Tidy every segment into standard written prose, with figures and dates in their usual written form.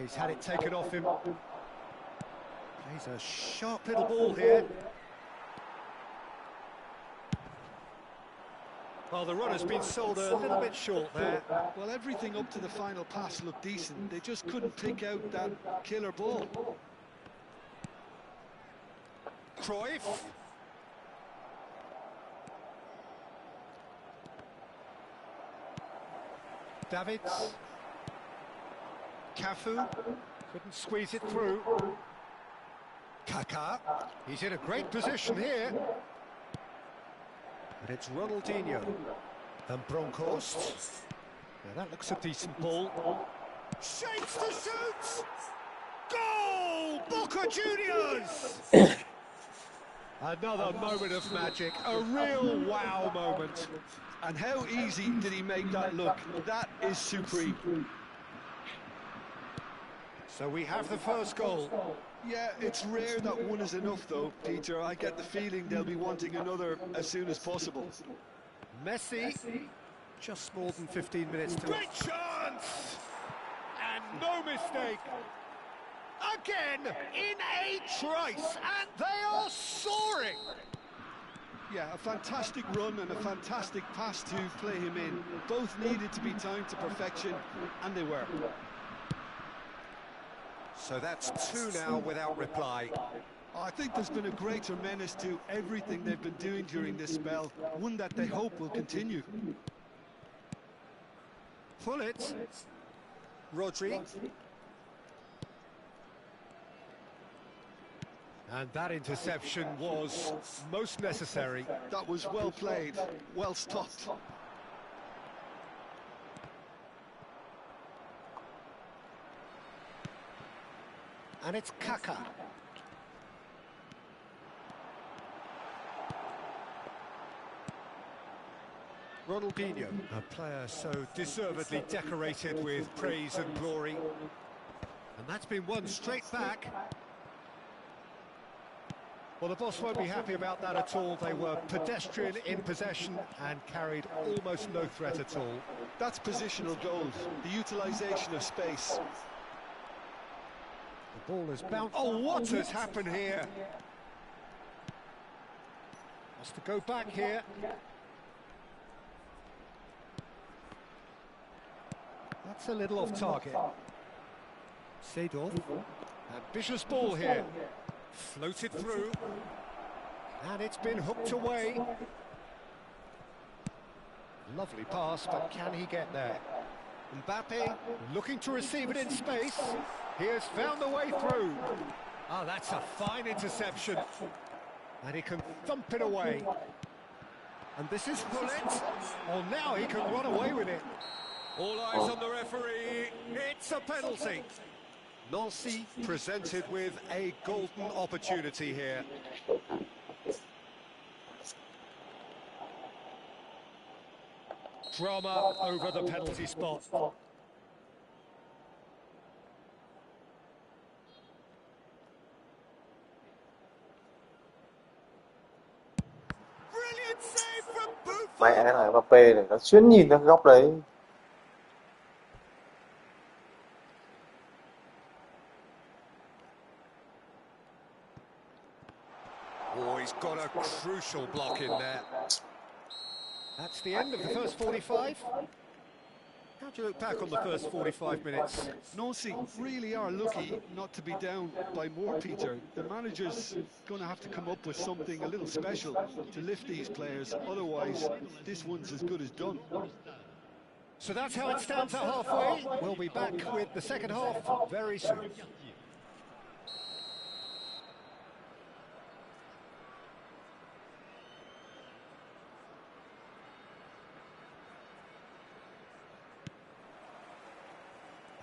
he's had it taken off him. Plays a sharp little ball here. Well, the run has been sold a little bit short there. Well, everything up to the final pass looked decent. They just couldn't pick out that killer ball. Cruyff. Davids. Cafu. Couldn't squeeze it through. Kaká. He's in a great position here. And it's Ronaldinho. And Bronkhorst. Now that looks a decent ball. Shapes to shoot! Goal! Boca Juniors! Another moment of magic, a real wow moment. And how easy did he make that look? That is supreme. So we have the first goal. Yeah, it's rare that one is enough though, Peter. I get the feeling they'll be wanting another as soon as possible. Messi, just more than 15 minutes to... Great chance! And no mistake. Again, in a trice, and they are soaring! Yeah, a fantastic run and a fantastic pass to play him in. Both needed to be timed to perfection, and they were. So that's two now without reply. I think there's been a greater menace to everything they've been doing during this spell, one that they hope will continue. Pull it. Rodri. And that interception was most necessary. That was well played, well stopped. And it's Kaká. Ronaldinho, a player so deservedly decorated with praise and glory. And that's been won straight back. Well, the boss won't be happy about that at all. They were pedestrian in possession and carried almost no threat at all. That's positional gold, the utilisation of space. The ball has bounced. Oh, what has happened here? Has to go back here. That's a little off target. Seedorf. Ambitious ball here. Floated through. And it's been hooked away. Lovely pass, but can he get there? Mbappe looking to receive it in space. He has found the way through. Oh, that's a fine interception. And he can thump it away. And this is Bullet. Oh, now he can run away with it. All eyes on the referee. It's a penalty. Nancy presented with a golden opportunity here. Drama over the penalty spot. Brilliant save from Buffon. Mẹ này Mbappe này, nó xuyên nhìn ra góc đấy. Oh, he's got a crucial block in there. That's the end of the first 45. How do you look back on the first 45 minutes? Nancy really are lucky not to be down by more, Peter. The manager's going to have to come up with something a little special to lift these players. Otherwise, this one's as good as done. So that's how it stands at halfway. We'll be back with the second half very soon.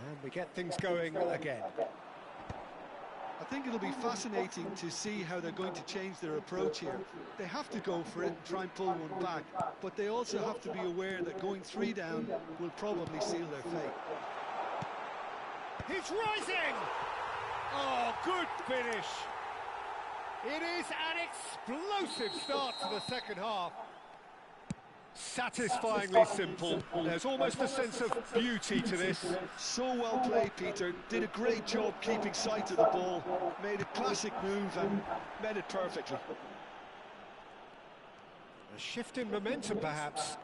And we get things going again. I think it'll be fascinating to see how they're going to change their approach here. They have to go for it and try and pull one back, but they also have to be aware that going 3 down will probably seal their fate. He's rising! Oh, good finish. It is an explosive start to the second half. Satisfyingly simple. There's almost a sense of beauty to this. So well played, Peter. Did a great job keeping sight of the ball. Made a classic move and met it perfectly. A shift in momentum, perhaps.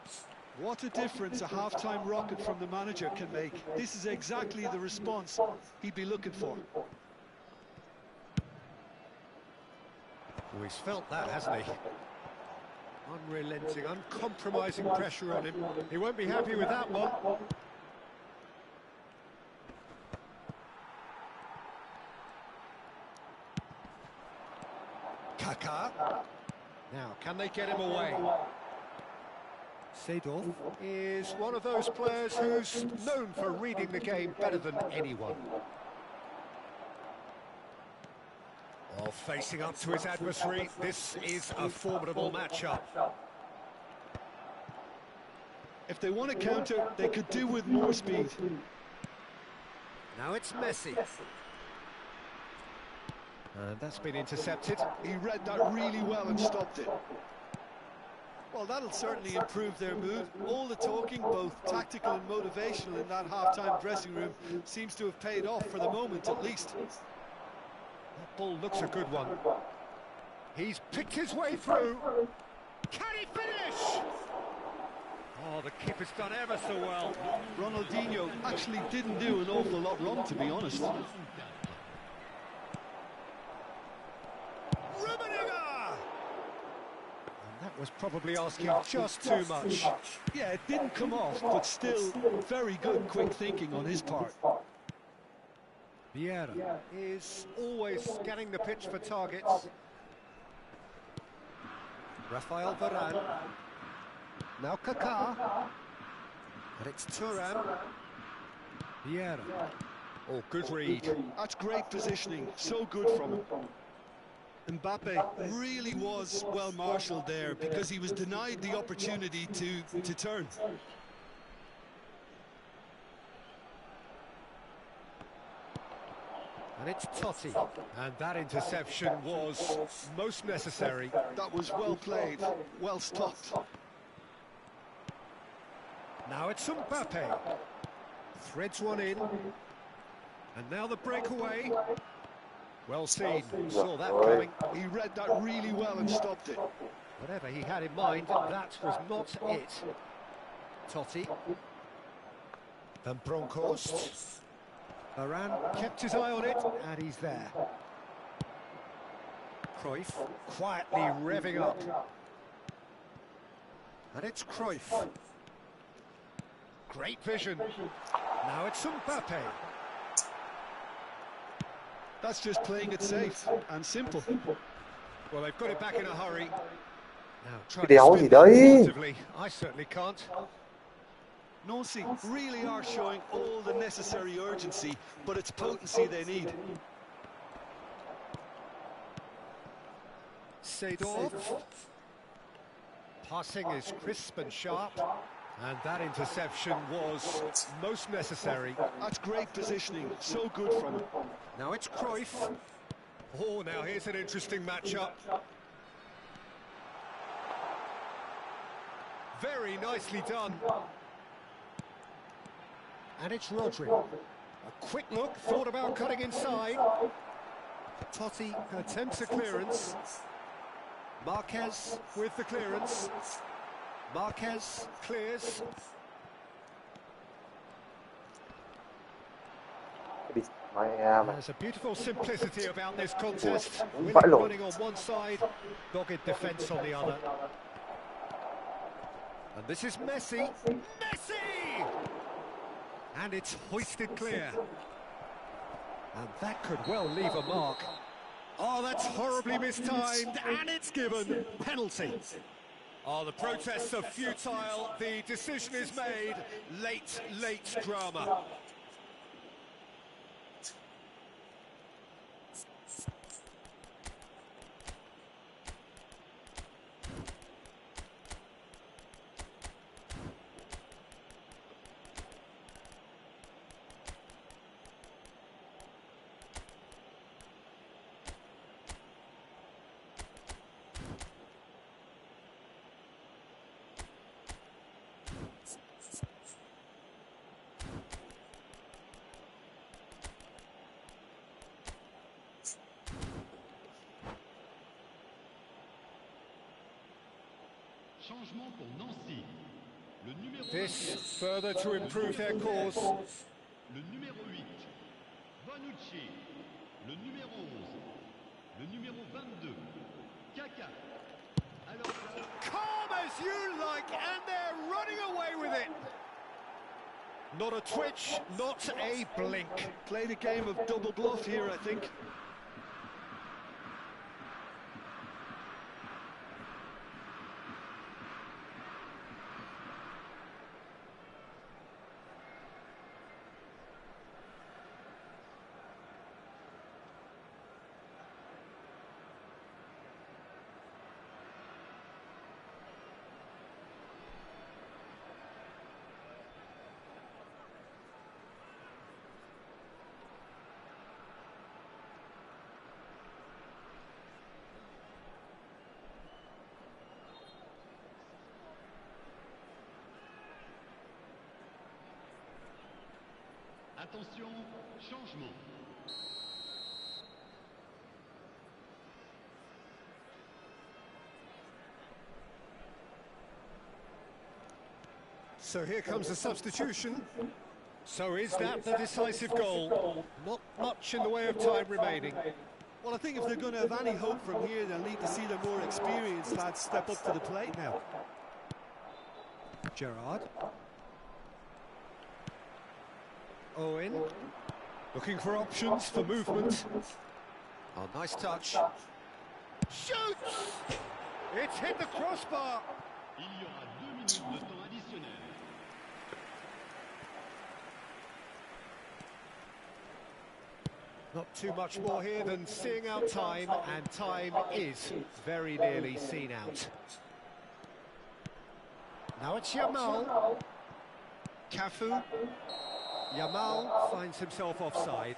What a difference a half-time rocket from the manager can make. This is exactly the response he'd be looking for. Oh, he's felt that, hasn't he? Unrelenting, uncompromising pressure on him. He won't be happy with that one. Kaká. Now, can they get him away? Seedorf is one of those players who's known for reading the game better than anyone. Well, facing up to his adversary, this is a formidable matchup. If they want to counter, they could do with more speed. Now it's Messi. And that's been intercepted. He read that really well and stopped it. Well, that'll certainly improve their mood. All the talking, both tactical and motivational, in that half-time dressing room seems to have paid off for the moment, at least. That ball looks a good one. He's picked his way through. Can he finish? Oh, the keeper's done ever so well. Ronaldinho actually didn't do an awful lot wrong, to be honest. That was probably asking just too much. Yeah, it didn't come off, but still very good quick thinking on his part. Vieira is always scanning the pitch for targets. Rafael Varane. Now Kaká. And it's Thuram. Vieira. Oh, good read. That's great positioning. So good from him. Mbappe really was well marshalled there because he was denied the opportunity to turn. And it's Totti. And that interception was most necessary. That was well played, well stopped. Now it's Mbappe. Threads one in. And now the breakaway. Well seen, saw that coming. He read that really well and stopped it. Whatever he had in mind, that was not it. Totti. Van Bronckhorst. Varane kept his eye on it, and he's there. Cruyff quietly revving up. And it's Cruyff. Great vision. Now it's Mbappe. That's just playing it safe and simple. Well, they've got it back in a hurry. Now try Cái đéo to gì spin that đấy. positively. I certainly can't. Nancy really are showing all the necessary urgency, but it's potency they need. Seedorf. Passing is crisp and sharp. And that interception was most necessary. That's great positioning, so good from him. Now it's Cruyff. Oh, now here's an interesting matchup. Very nicely done. And it's Rodri. A quick look, thought about cutting inside. Totti attempts a clearance. Marquez with the clearance. Marquez clears. There's a beautiful simplicity about this contest. Winning running on one side, dogged defence on the other. And this is Messi. Messi! And it's hoisted clear. And that could well leave a mark. Oh, that's horribly mistimed, and it's given. Penalty. Oh, the protests are futile. The decision is made. Late drama. Changement pour Nancy. Le numéro This further to improve their cause. Le numéro 8, Bonucci. Le numéro 11, le numéro 22, Kaka. Alors, Calm as you like, and they're running away with it. Not a twitch, not a blink. Played a game of double bluff here, I think. attention, changement. So here comes the substitution. So is that the decisive goal? Not much in the way of time remaining. Well, I think if they're going to have any hope from here, they'll need to see their more experienced lads step up to the plate now. Gerrard. Owen. Looking for options for movement. Oh, nice touch. Shoots! It's hit the crossbar. Il y aura 2 minutes de temps additionnel. Not too much more here than seeing out time, and time is very nearly seen out. Now it's Yamal. Cafu. Yamal finds himself offside.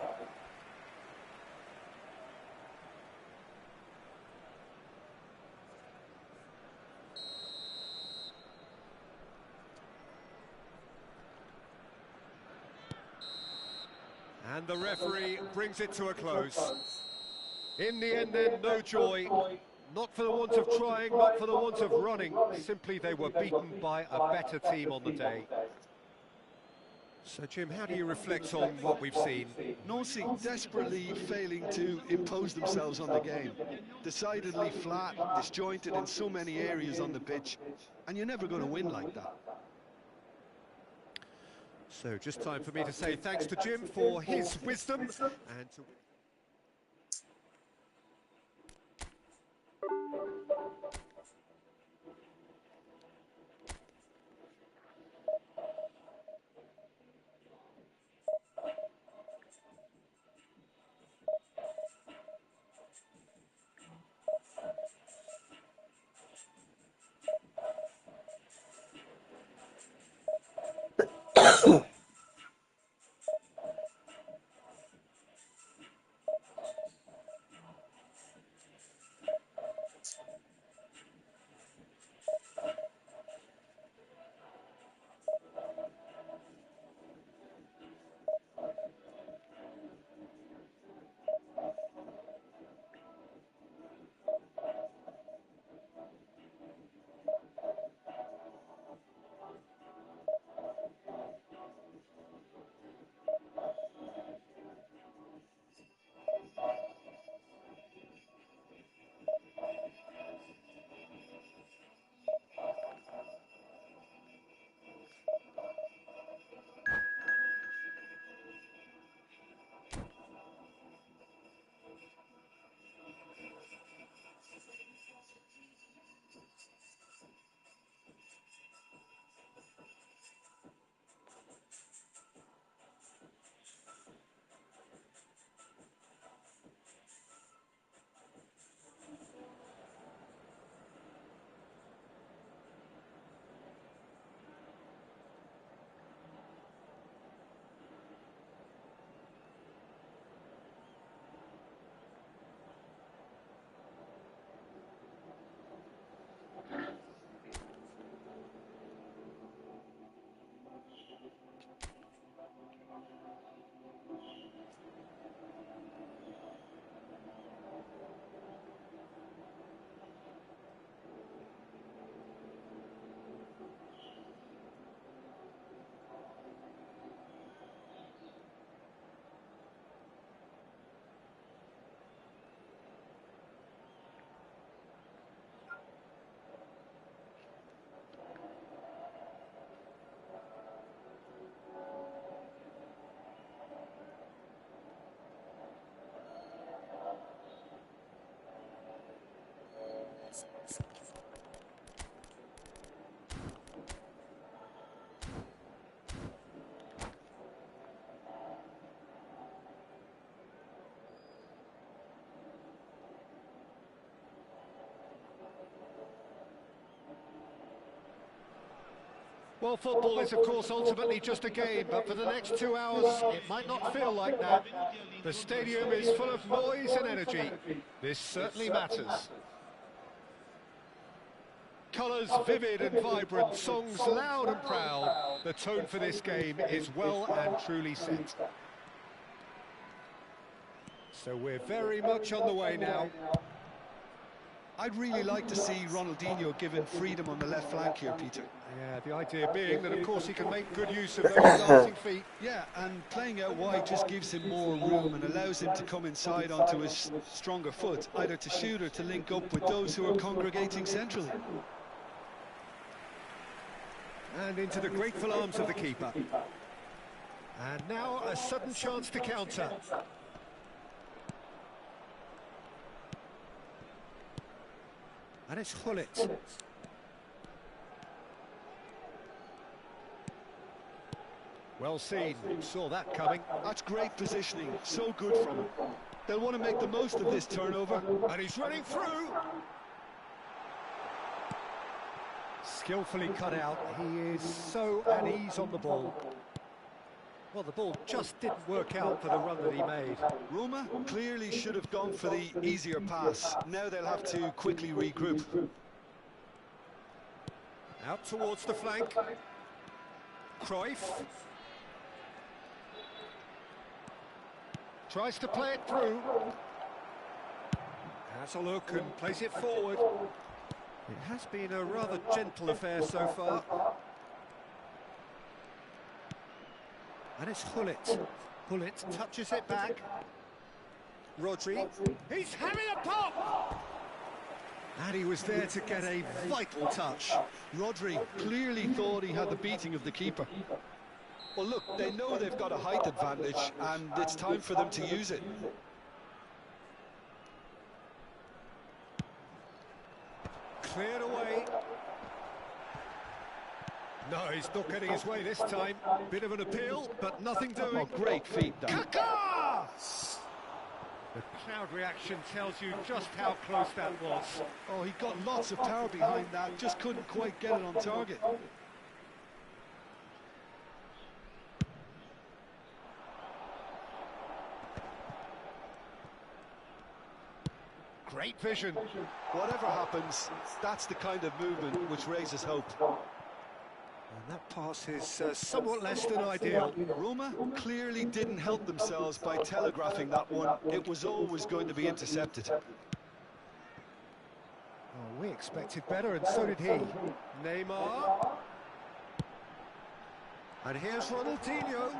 And the referee brings it to a close. In the end then, no joy. Not for the want of trying, not for the want of running. Simply they were beaten by a better team on the day. So Jim, how do you reflect on what we've seen? Nancy desperately failing to impose themselves on the game. Decidedly flat, disjointed in so many areas on the pitch. And you're never going to win like that. So just time for me to say thanks to Jim for his wisdom and to... Well, football is, of course, ultimately just a game, but for the next 2 hours, it might not feel like that. The stadium is full of noise and energy. This certainly matters. Colours vivid and vibrant, songs loud and proud. The tone for this game is well and truly set. So we're very much on the way now. I'd really like to see Ronaldinho given freedom on the left flank here, Peter. Yeah, the idea being that, of course, he can make good use of those dancing feet. Yeah, and playing out wide just gives him more room and allows him to come inside onto his stronger foot, either to shoot or to link up with those who are congregating centrally. And into the grateful arms of the keeper. And now a sudden chance to counter. And it's Gullit. Well seen, saw that coming. That's great positioning, so good from him. They'll want to make the most of this turnover. And he's running through. Skillfully cut out, he is so at ease on the ball. Well, the ball just didn't work out for the run that he made. Roma clearly should have gone for the easier pass. Now they'll have to quickly regroup. Out towards the flank. Cruyff. Tries to play it through. Has a look and plays it forward. It has been a rather gentle affair so far. And it's Gullit. Gullit touches it back. Rodri. He's having a pop! And he was there to get a vital touch. Rodri clearly thought he had the beating of the keeper. Well, look, they know they've got a height advantage, and it's time for them to use it. Cleared away. No, he's not getting his way this time. Bit of an appeal, but nothing doing. Oh, great feet, Dan. Kaká! The crowd reaction tells you just how close that was. Oh, he got lots of power behind that, just couldn't quite get it on target. Great vision. Whatever happens, that's the kind of movement which raises hope. And that pass is somewhat less than ideal. Roma clearly didn't help themselves by telegraphing that one. It was always going to be intercepted. Oh, we expected better, and so did he. Neymar. And here's Ronaldinho.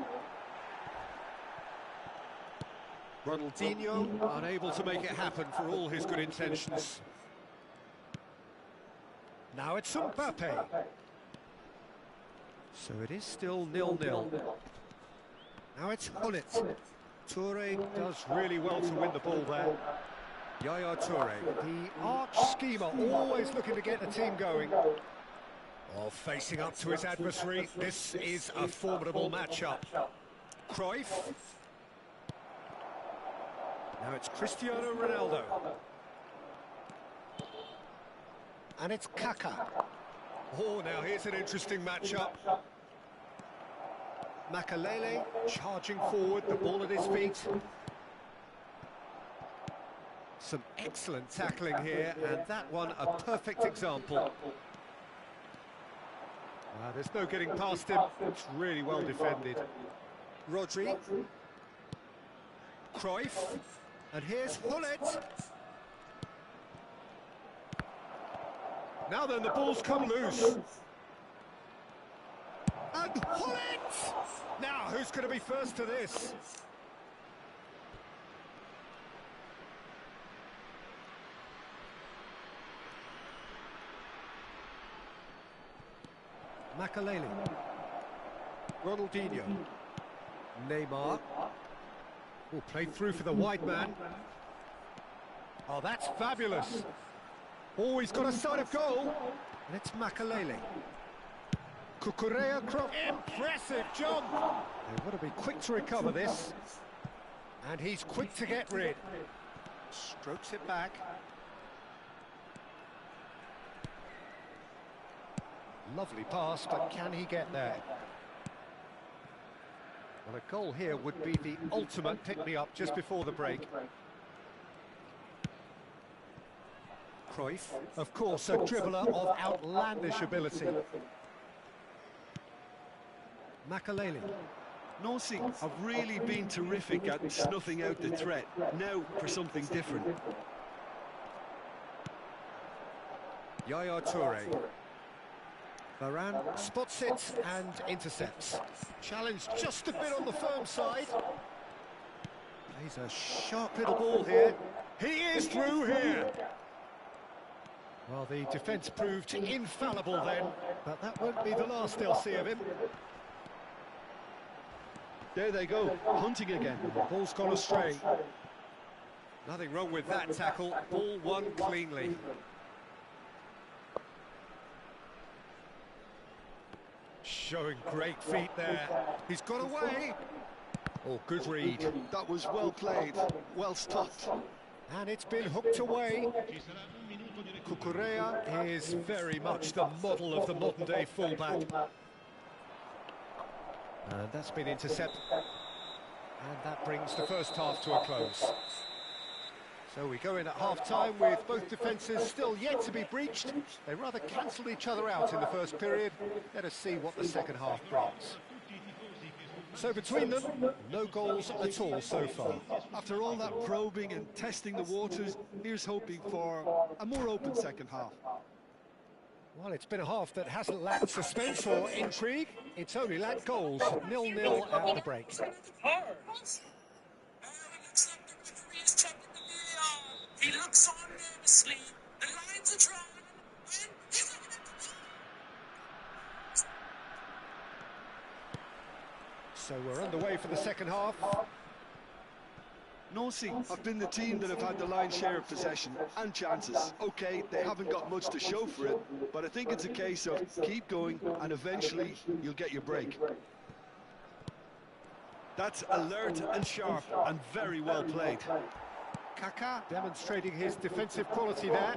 Ronaldinho unable to make it happen for all his good intentions. Now it's Mbappe. So it is still 0-0. Now it's Gullit. Toure does really well to win the ball there. Yaya Toure, the arch schemer, always looking to get the team going. Oh, facing up to his adversary, this is a formidable matchup. Cruyff. Now it's Cristiano Ronaldo. And it's Kaká. Oh, now here's an interesting matchup. Makalele charging forward, the ball at his feet. Some excellent tackling here, and that one a perfect example. There's no getting past him. It's really well defended. Rodri. Cruyff. And here's Gullit. Now then, the ball's come loose. And Gullit! Now, who's going to be first to this? Makalele. Ronaldinho. Neymar. Oh, played through for the wide man. Oh, that's fabulous. Oh, he's got a side of goal. And it's Makalele. Cucurella cross. Impressive jump. They've got to be quick to recover this. And he's quick to get rid. Strokes it back. Lovely pass, but can he get there? Well, a goal here would be the ultimate pick-me-up just before the break. Cruyff, of course, a dribbler of outlandish ability. Makaleli. Nancy have really been terrific at snuffing out the threat. Now for something different. Yaya Toure. Varane spots it and intercepts. Challenge just a bit on the firm side. Plays a sharp little ball here. He is through here. Well, the defence proved infallible then, but that won't be the last they'll see of him. There they go, hunting again. Ball's gone astray. Nothing wrong with that tackle. Ball won cleanly. Showing great feet there. He's got away. Oh, good read. That was well played, well stopped. And it's been hooked away. Cucurella is very much the model of the modern-day fullback. And that's been intercepted. And that brings the first half to a close. So we go in at half-time with both defences still yet to be breached. They rather cancelled each other out in the first period. Let us see what the second half brings. So between them, no goals at all so far. After all that probing and testing the waters, here's hoping for a more open second half. Well, it's been a half that hasn't lacked suspense or intrigue. It's only lacked goals. 0-0 at the break. He looks on nervously. The lines are drawn. And he's looking at the So we're underway for the second half. Nancy have been the team that have had the lion's share of possession and chances. Okay, they haven't got much to show for it, but I think it's a case of keep going and eventually you'll get your break. That's alert and sharp and very well played. Kaká demonstrating his defensive quality there.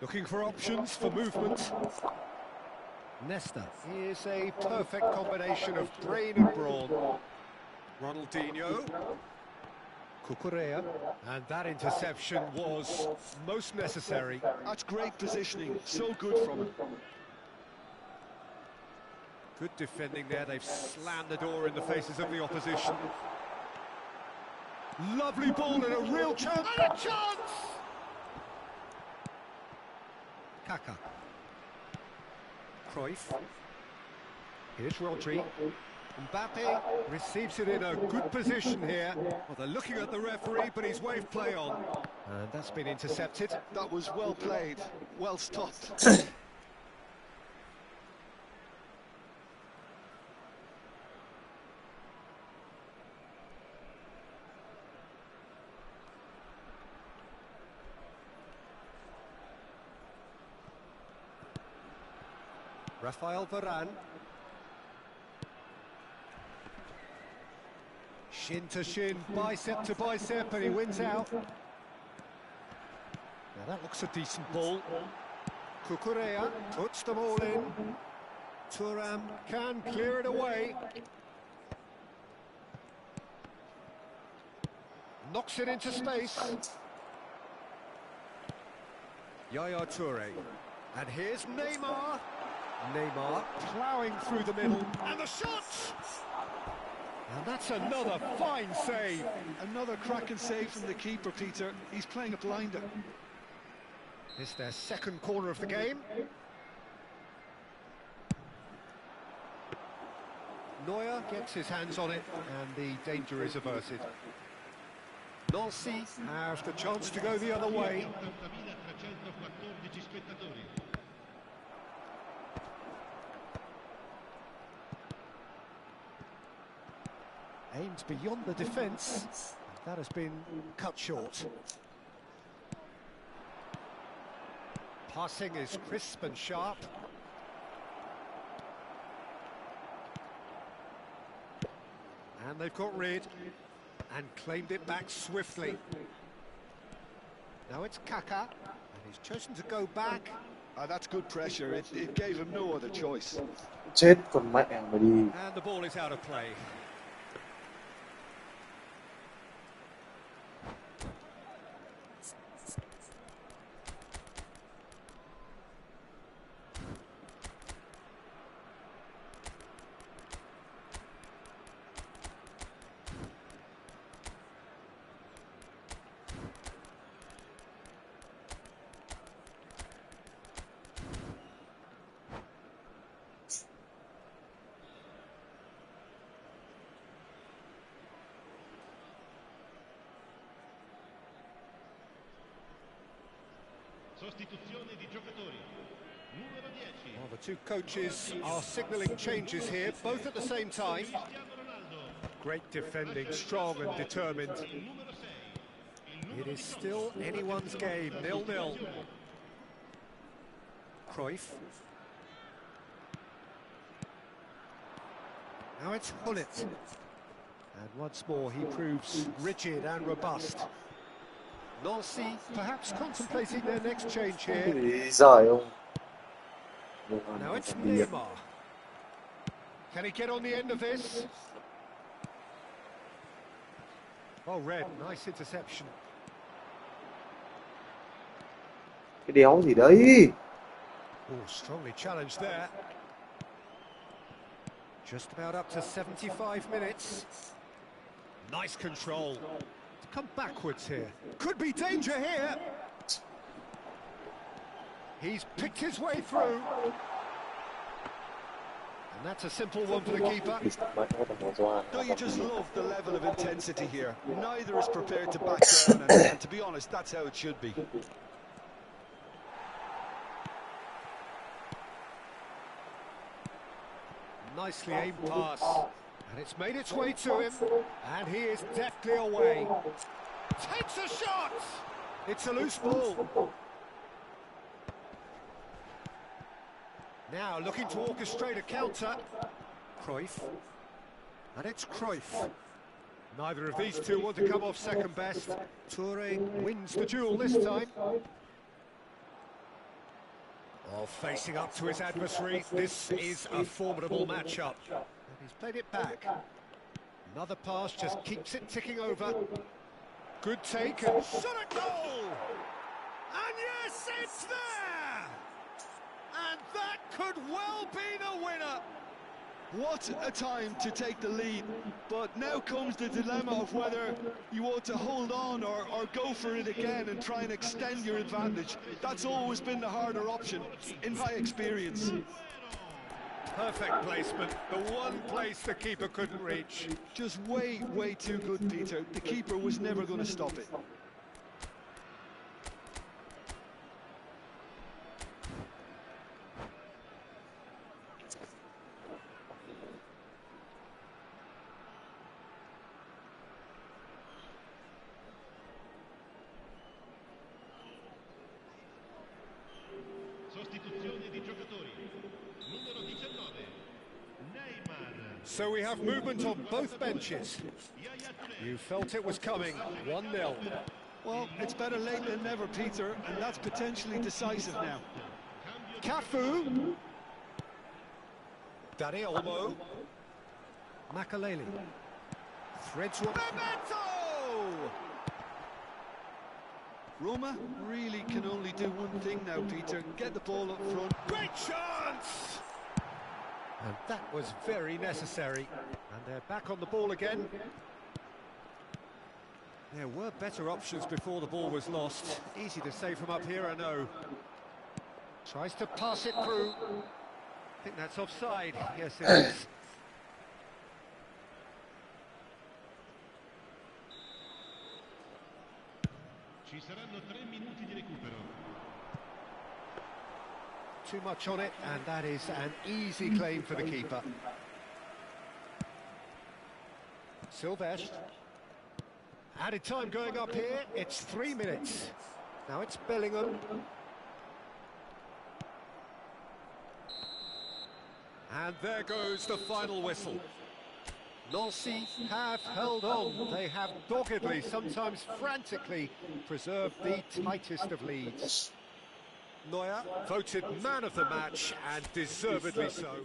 Looking for options for movement. Nesta is a perfect combination of brain and brawn. Ronaldinho. Cucurella. And that interception was most necessary. That's great positioning, so good from him. Good defending there, they've slammed the door in the faces of the opposition. Lovely ball and a real chance. And a chance! Kaká. Cruyff. Here's Rodri. Mbappe receives it in a good position here. Well, they're looking at the referee, but he's waved play on. And that's been intercepted. That was well played, well stopped. Rafael Varane. Shin to shin, bicep to bicep, and he wins out. Now that looks a decent ball. Cucurella puts them all in. Thuram can clear it away. Knocks it into space. Yaya Toure. And here's Neymar. Neymar ploughing through the middle. And the shot! And that's another fine save. Another cracking save from the keeper, Peter. He's playing a blinder. It's their second corner of the game. Neuer gets his hands on it, and the danger is averted. Nancy have the chance to go the other way. Aims beyond the defence. That has been cut short. Passing is crisp and sharp. And they've got rid and claimed it back swiftly. Now it's Kaká, and he's chosen to go back. That's good pressure. It gave him no other choice. Chết còn mẹ mà đi. And the ball is out of play. Sostituzione di giocatori. Numero 10. Well, the two coaches are signalling changes here, both at the same time. Cristiano Ronaldo. Great defending, strong and determined. Numero 6. It is still anyone's game, 0-0. Cruyff. Now it's Hullet. And once more he proves rigid and robust. Nancy perhaps contemplating their next change here. Ý giỏi không? Now it's Neymar. Can he get on the end of this? Well read, nice interception. Cái đéo gì đấy? Oh, strongly challenged there. Just about up to 75 minutes. Nice control. Come backwards here. Could be danger here. He's picked his way through. And that's a simple one for the keeper. Don't you just love the level of intensity here? Neither is prepared to back down, and to be honest, that's how it should be. Nicely aimed pass. And it's made its way to him. And he is deftly away. Takes a shot! It's a loose ball. Now looking to orchestrate a counter. Cruyff. And it's Cruyff. Neither of these two want to come off second best. Toure wins the duel this time. Oh, facing up to his adversary. This is a formidable matchup. And he's played it back. Another pass just keeps it ticking over. Good take and shot at goal! And yes, it's there! And that could well be the winner! What a time to take the lead, but now comes the dilemma of whether you want to hold on or go for it again and try and extend your advantage. That's always been the harder option, in my experience. Perfect placement, the one place the keeper couldn't reach. Just way too good, Peter. The keeper was never going to stop it. Sostituzione di giocatori. Numero 19. Neymar. So we have movement on both benches. You felt it was coming, 1-0. Well, it's better late than never, Peter, and that's potentially decisive now. Cafu. Dani Olmo. Makaleli. Threads one. Memento! Roma really can only do one thing now, Peter. Get the ball up front. Great chance! And that was very necessary. And they're back on the ball again. There were better options before the ball was lost. Easy to say from up here, I know. Tries to pass it through. I think that's offside. Yes, it is. Ci saranno 3 minuti di recupero. Too much on it, and that is an easy claim for the keeper. Silvestre. Added time going up here, it's 3 minutes. Now it's Bellingham. And there goes the final whistle. Nancy have held on. They have doggedly, sometimes frantically, preserved the tightest of leads. Neuer, voted man of the match, and deservedly so.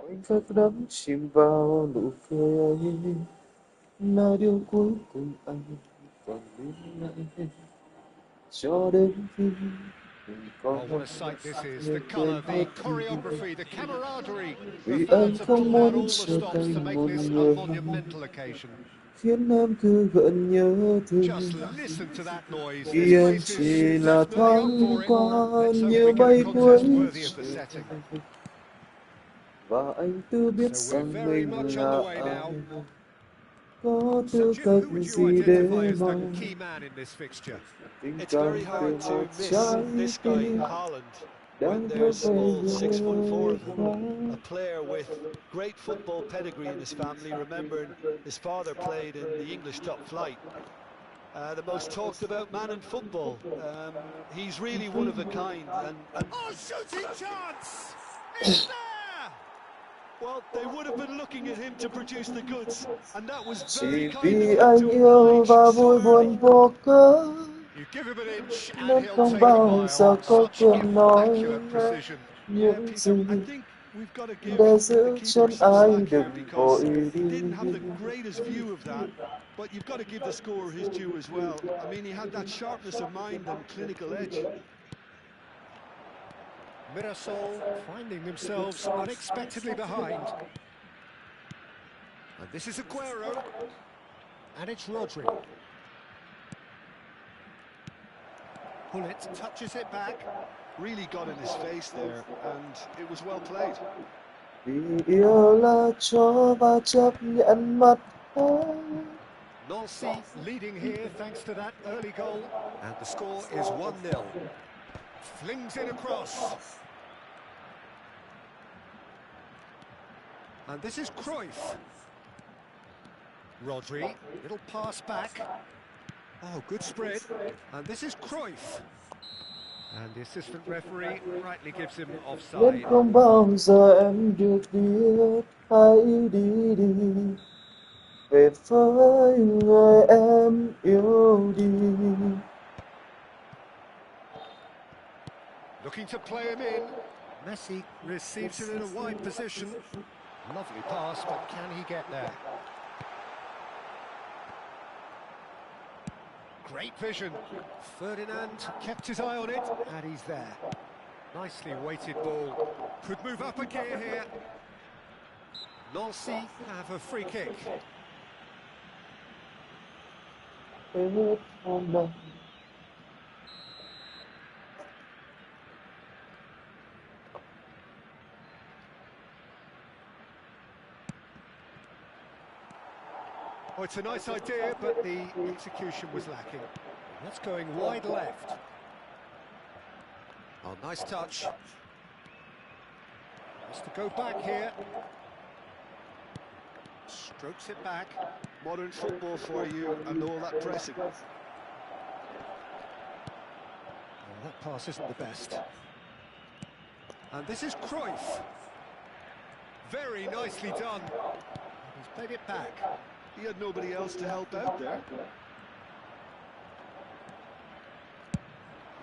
Anh phải đắm chìm vào nụ cười ấy, là điều cuối cùng anh còn lưu lại cho đến khi mình có Oh, what a sight this is. The người colour, quên the hết đi. choreography, the camaraderie. The Vì anh fans have không pulled out muốn all the trở stops to thành make một this a người monumental occasion. khiến em cứ gợi nhớ Just thương. listen to that noise. This Khi em place is chỉ là definitely up thoáng for it. qua Let's hope như we get a bay contest cuối worthy of the trời. setting. Và anh tự biết So we're rằng very mình much on là the way ai, now. có So, tư Jim, cách who would you gì để identify as the mong key man in this fixture? tình It's cảm very từ hard to một miss trái this guy, tim Haaland, when đang thuộc there's về all 6'4" người of them. khác. A player with great football pedigree in his family, remembering his father played in the English top flight. The most talked about man in football. He's really one of a kind, and Oh, shooting chance! It's there! well, they would have been looking at him to produce the goods, and that was Chỉ very kind vì of him anh to yêu và oblige so vui buồn early. vô cớ You give him an inch and nên he'll không take a bao mile. giờ có Such quyền nói immaculate precision. Yeah, những Peter, gì I think we've got to give để the giữ keeper chân some ai slack here đừng because vội he đi. didn't have the greatest view of that, but you've got to give the scorer his due as well. I mean, he had that sharpness of mind and clinical edge. Mirasol finding themselves unexpectedly behind. And this is Aguero. And it's Rodri. Pullet touches it back. Really got in his face there, and it was well played. Vì yêu là cho và chấp nhận mất hết. Nancy leading here thanks to that early goal. And the score is 1-0. Flings in across. And this is Cruyff. Rodri, little pass back. Oh, good spread. And this is Cruyff. And the assistant referee rightly gives him Nên offside. không bao giờ em được biết, hãy đi đi về với người em yêu đi. Looking to play him in. Messi receives it in a wide position. Lovely pass, but can he get there? Great vision. Ferdinand kept his eye on it, and he's there. Nicely weighted ball. Could move up a gear here. Nancy have a free kick. Hết hôm nay. Oh, it's a nice idea, but the execution was lacking. That's going wide left. Oh, nice touch. Has to go back here. Strokes it back. Modern football for you and all that pressing. Well, that pass isn't the best. And this is Cruyff. Very nicely done. He's played it back. He had nobody else to help out there.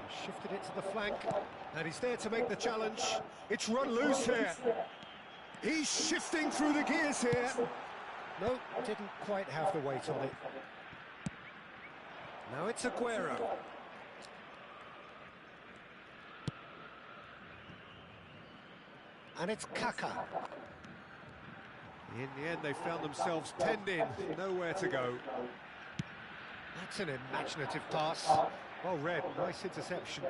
He's shifted it to the flank, and he's there to make the challenge. It's run loose here. He's shifting through the gears here. No, didn't quite have the weight on it. Now it's Aguero. And it's Kaka. In the end, they found themselves penned in, nowhere to go. That's an imaginative pass. Well read, nice interception.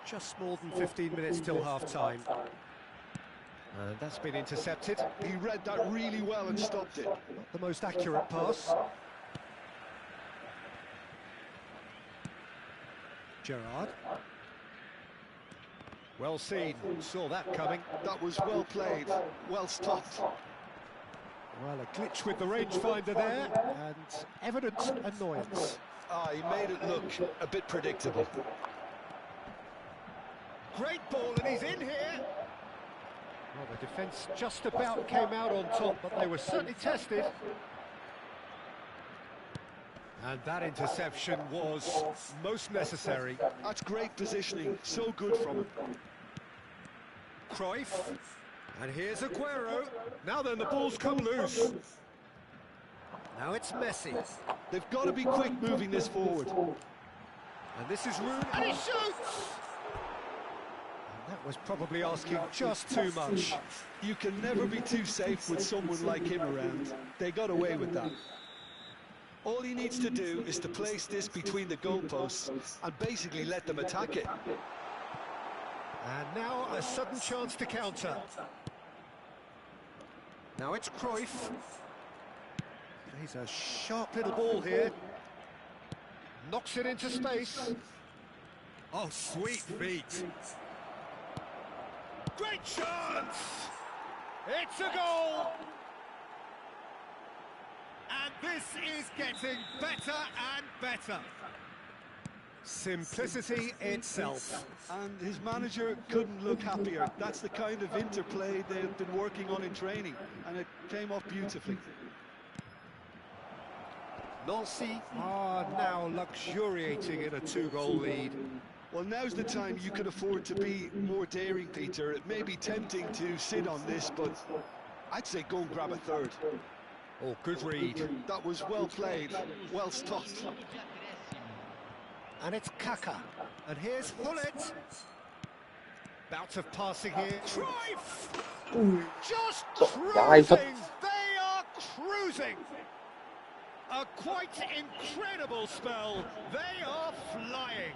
Just more than 15 minutes till half-time. And that's been intercepted. He read that really well and stopped it. Not the most accurate pass. Gerrard. Well seen, saw that coming. That was well played, well stopped. Well, a glitch with the rangefinder there, and evident annoyance. Ah, he made it look a bit predictable. Great ball, and he's in here. Well, the defence just about came out on top, but they were certainly tested. And that interception was most necessary. That's great positioning, so good from him. Cruyff, and here's Aguero. Now then, the ball's come loose. Now it's Messi. They've got to be quick moving this forward. And this is Rooney, and he shoots! And that was probably asking just too much. You can never be too safe with someone like him around. They got away with that. All he needs to do is to place this between the goalposts and basically let them attack it. And now a sudden chance to counter. Now it's Cruyff. He's a sharp little ball here. Knocks it into space. Oh, sweet feet. Great chance! It's a goal! And this is getting better and better. Simplicity itself. And his manager couldn't look happier. That's the kind of interplay they've been working on in training, and it came off beautifully. Nancy are now luxuriating in a 2-goal lead. Well, now's the time you can afford to be more daring, Peter. It may be tempting to sit on this, but I'd say go and grab a third. Oh, good read. That was well played, well stopped. And it's Kaka. And here's Hullet. Bout of passing here. Cruyff! Just cruising! They are cruising! A quite incredible spell. They are flying.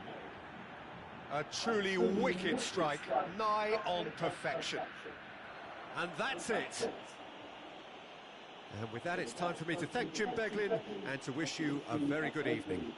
A truly wicked strike, nigh on perfection. And that's it. And with that, it's time for me to thank Jim Beglin and to wish you a very good evening.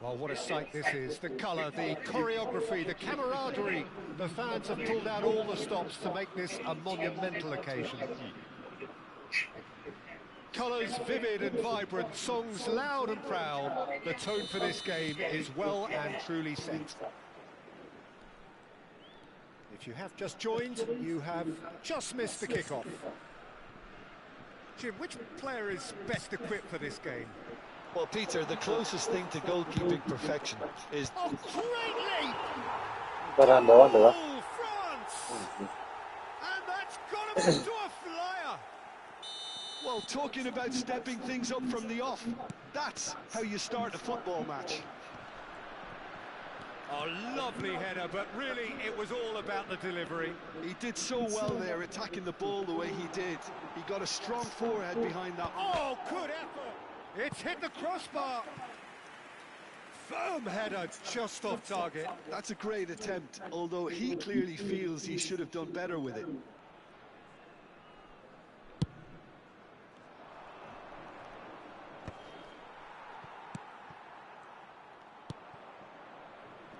Well, what a sight this is. The colour, the choreography, the camaraderie. The fans have pulled out all the stops to make this a monumental occasion. Colours vivid and vibrant, songs loud and proud. The tone for this game is well and truly set. If you have just joined, you have just missed the kickoff. Jim, which player is best equipped for this game? Well, Peter, the closest thing to goalkeeping perfection is... Oh, great leap! Parang doon, di ba? Oh, France! And that's got him into a flyer! Well, talking about stepping things up from the off, that's how you start a football match. Oh, lovely header, but really it was all about the delivery. He did so well there, attacking the ball the way he did. He got a strong forehead behind that. Oh, good effort! It's hit the crossbar. Firm header, just off target. That's a great attempt, although he clearly feels he should have done better with it.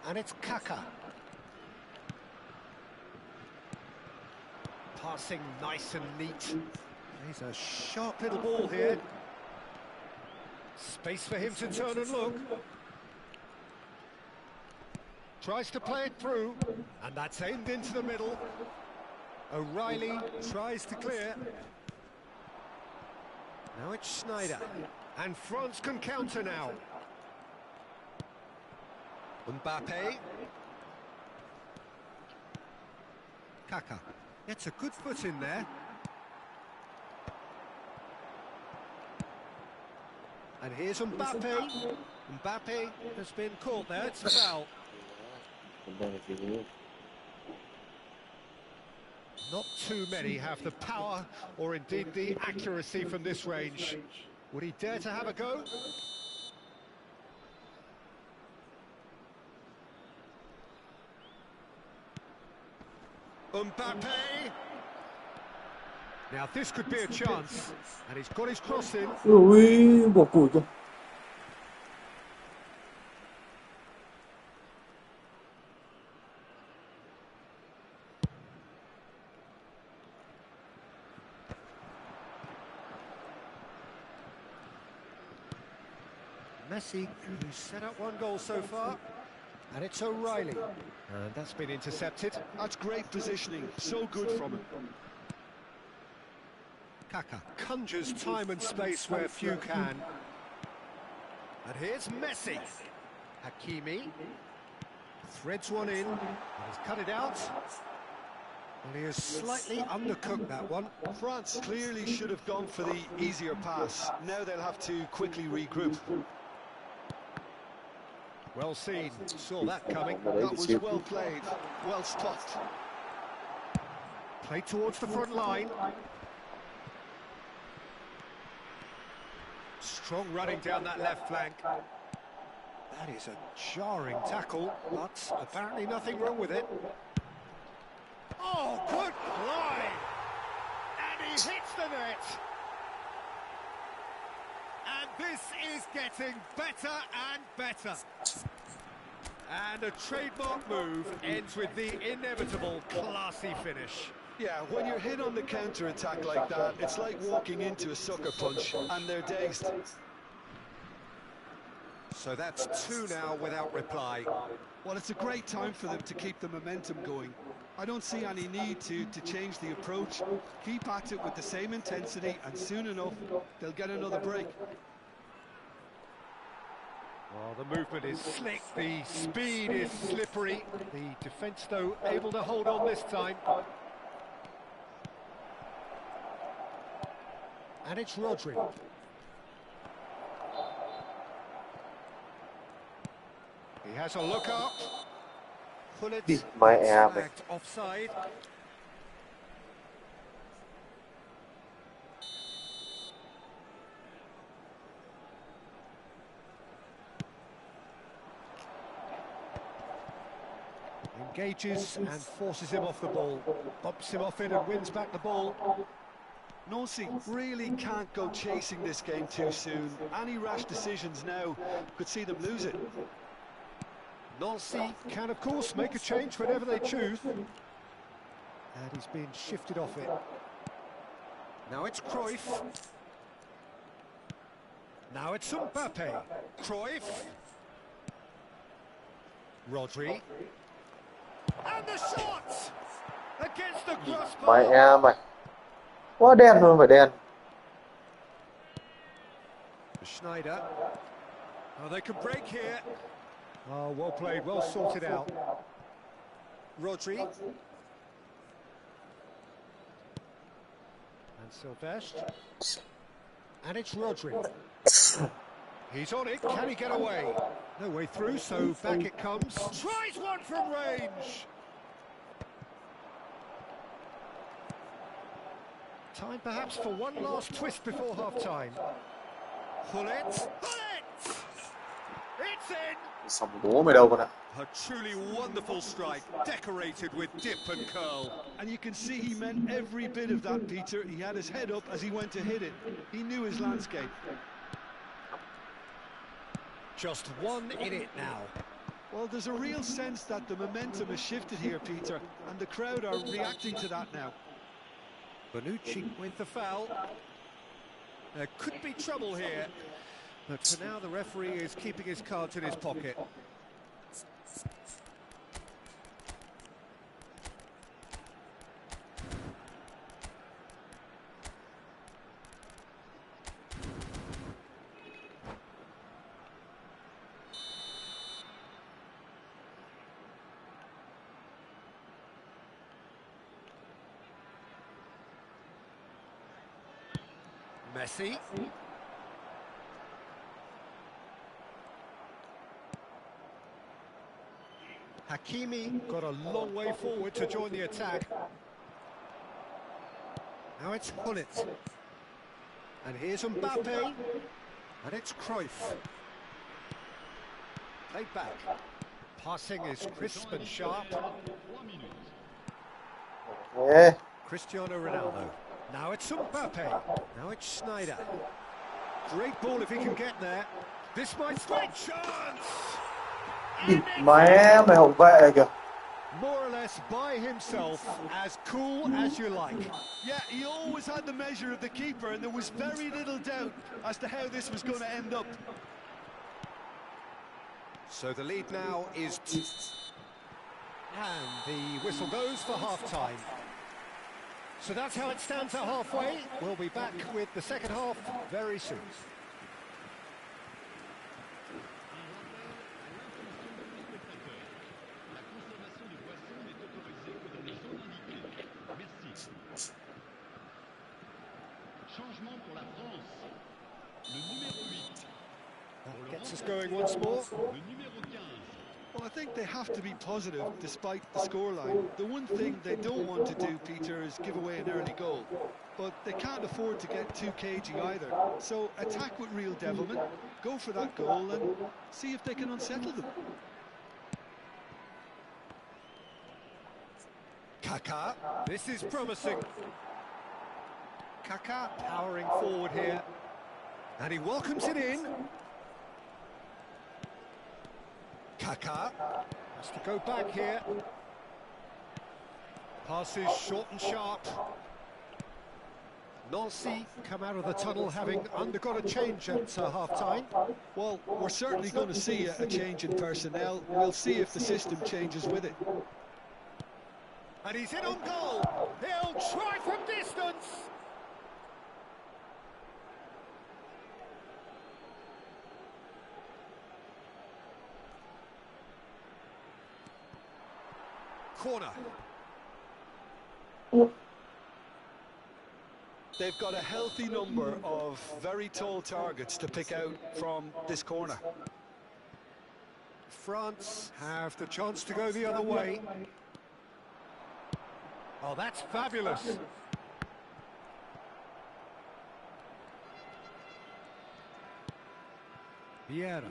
And it's Kaka. Passing nice and neat. He's a sharp little ball here. Space for him to turn and look. Tries to play it through, and that's aimed into the middle. O'Reilly tries to clear. Now it's Schneider, and France can counter now. Mbappe. Kaka gets a good foot in there. And here's Mbappe. Mbappe has been caught there, it's a foul. Not too many have the power or indeed the accuracy from this range. Would he dare to have a go? Mbappe! Now this could be a chance, and he's got his cross in. Ui, bỏ cùi cơ. Messi, who's set up one goal so far. And it's O'Reilly. And that's been intercepted. That's great positioning, so good from him. Kaka conjures time and space where few can. And here's Messi. Hakimi threads one in, and he's cut it out. Well, he has slightly undercooked that one. France clearly should have gone for the easier pass. Now they'll have to quickly regroup. Well seen, saw that coming. That was well played, well stopped. Played towards the front line. Strong running down that left flank. That is a jarring tackle, but apparently nothing wrong with it. Oh, good line! And he hits the net! And this is getting better and better. And a trademark move ends with the inevitable classy finish. Yeah, when you're hit on the counter-attack like that, it's like walking into a sucker punch, and they're dazed. So that's two now without reply. Well, it's a great time for them to keep the momentum going. I don't see any need to change the approach. Keep at it with the same intensity, and soon enough, they'll get another break. Well, the movement is slick, the speed is slippery. The defence, though, able to hold on this time. And it's Rodri. He has a look up. Pull it. Flagged offside. Engages and forces him off the ball. Bumps him off it and wins back the ball. Nancy really can't go chasing this game too soon. Any rash decisions now could see them lose it. Nancy can, of course, make a change whenever they choose. And he's been shifted off it. Now it's Cruyff. Now it's Mbappe. Cruyff. Rodri. And the shot! Against the crossbar. Mày em mày. Quá đen luôn, phải đen. Schneider. Oh, they can break here. Oh, well played, well sorted out. Rodri. And Silvestre. And it's Rodri. He's on it, can he get away? No way through, so back it comes. Tries one from range! Time perhaps for one last twist before half-time. Pull it! Pull it! It's in! Xong đúa mày đâu con ạ. A truly wonderful strike, decorated with dip and curl. And you can see he meant every bit of that, Peter. He had his head up as he went to hit it. He knew his landscape. Just one in it now. Well, there's a real sense that the momentum has shifted here, Peter, and the crowd are reacting to that now. Bonucci with the foul. There could be trouble here, but for now the referee is keeping his cards in his pocket. Messi. Hakimi got a long way forward to join the attack. Now it's Hullet. And here's Mbappe. And it's Cruyff. Played back. Passing is crisp and sharp. Yeah. Cristiano Ronaldo. Now it's Mbappe. Now it's Schneider. Great ball if he can get there. This might great chance. Mẹ mày hậu vệ kìa. More or less by himself, as cool as you like. Yeah, he always had the measure of the keeper, and there was very little doubt as to how this was going to end up. So the lead now is and the whistle goes for half-time. So that's how it stands at halfway. We'll be back with the second half very soon. Changement pour la France. Le numéro 8. That gets us going once more. Le numéro 15. Well, I think they have to be positive despite the scoreline. The one thing they don't want to do, Peter, is give away an early goal. But they can't afford to get too cagey either. So attack with real devilment, go for that goal and see if they can unsettle them. Kaká, this is promising. Kaká powering forward here. And he welcomes it in. Kaká has to go back here. Passes short and sharp. Nancy come out of the tunnel having undergone a change at half-time. Well, we're certainly going to see a change in personnel. We'll see if the system changes with it. And he's in on goal. He'll try from distance. Corner. They've got a healthy number of very tall targets to pick out from this corner. France have the chance to go the other way. Oh, that's fabulous. Vieira.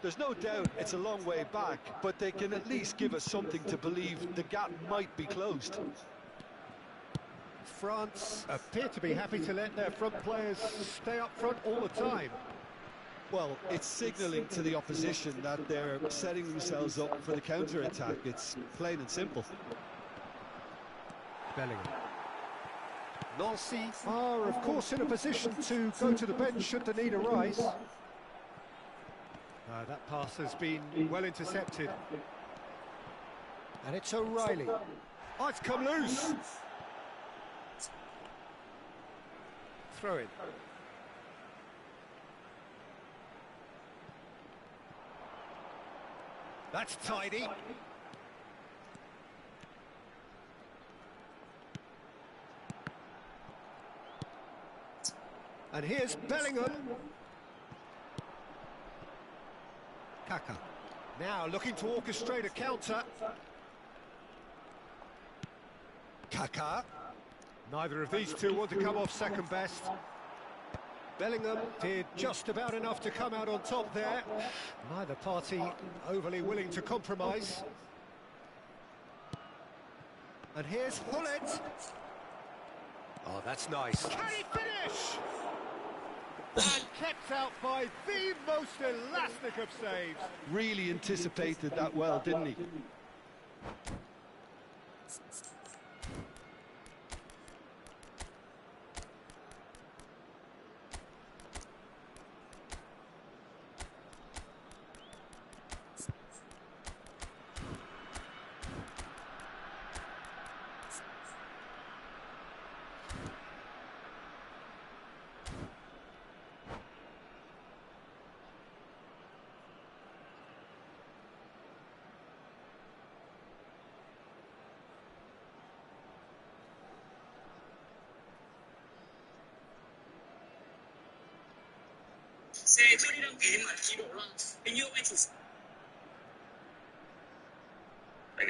There's no doubt it's a long way back, but they can at least give us something to believe the gap might be closed. France appear to be happy to let their front players stay up front all the time. Well, it's signalling to the opposition that they're setting themselves up for the counter-attack. It's plain and simple. Bellingham. Nancy are, of course, in a position to go to the bench should the need arise. That pass has been well intercepted. And it's O'Reilly. Oh, it's come loose. Throw it. That's tidy. And here's Bellingham. Kaká. Now looking to orchestrate a counter. Kaká. Neither of these two want to come off second best. Bellingham did just about enough to come out on top there. Neither party overly willing to compromise. And here's Hullet. Oh, that's nice. Can he finish? And kept out by the most elastic of saves. Really anticipated that well, didn't he?社區呢兩件咪記錄啦，變咗 X。係嘅，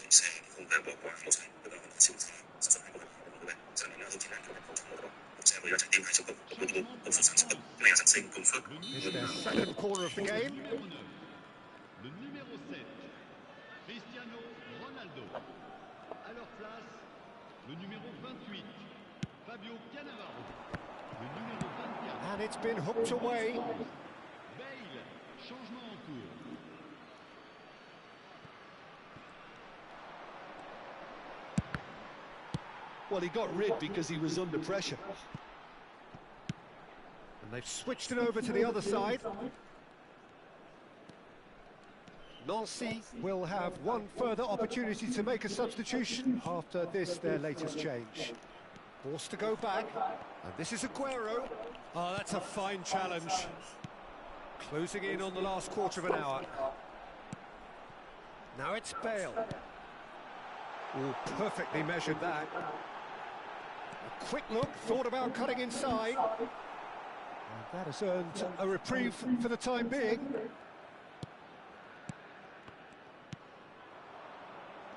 社控嘅國關冇錯，不過少少實在係冇嘅，就連啱都見到佢冇錯冇社會一齊點係速度，都非常速度，你又成功夫。It's their second corner of the game. Le numéro 7, Cristiano Ronaldo. À leur place, le numéro 28, Fabio Cannavaro. Le numéro 24. And it's been hooked away. Bale, changement en cours. Well, he got rid because he was under pressure. And they've switched it over to the other side. Nancy will have one further opportunity to make a substitution after this, their latest change. Forced to go back, and this is Aguero. Oh, that's a fine challenge. Closing in on the last quarter of an hour. Now it's Bale. Oh, perfectly measured that. A quick look, thought about cutting inside. And that has earned a reprieve for the time being.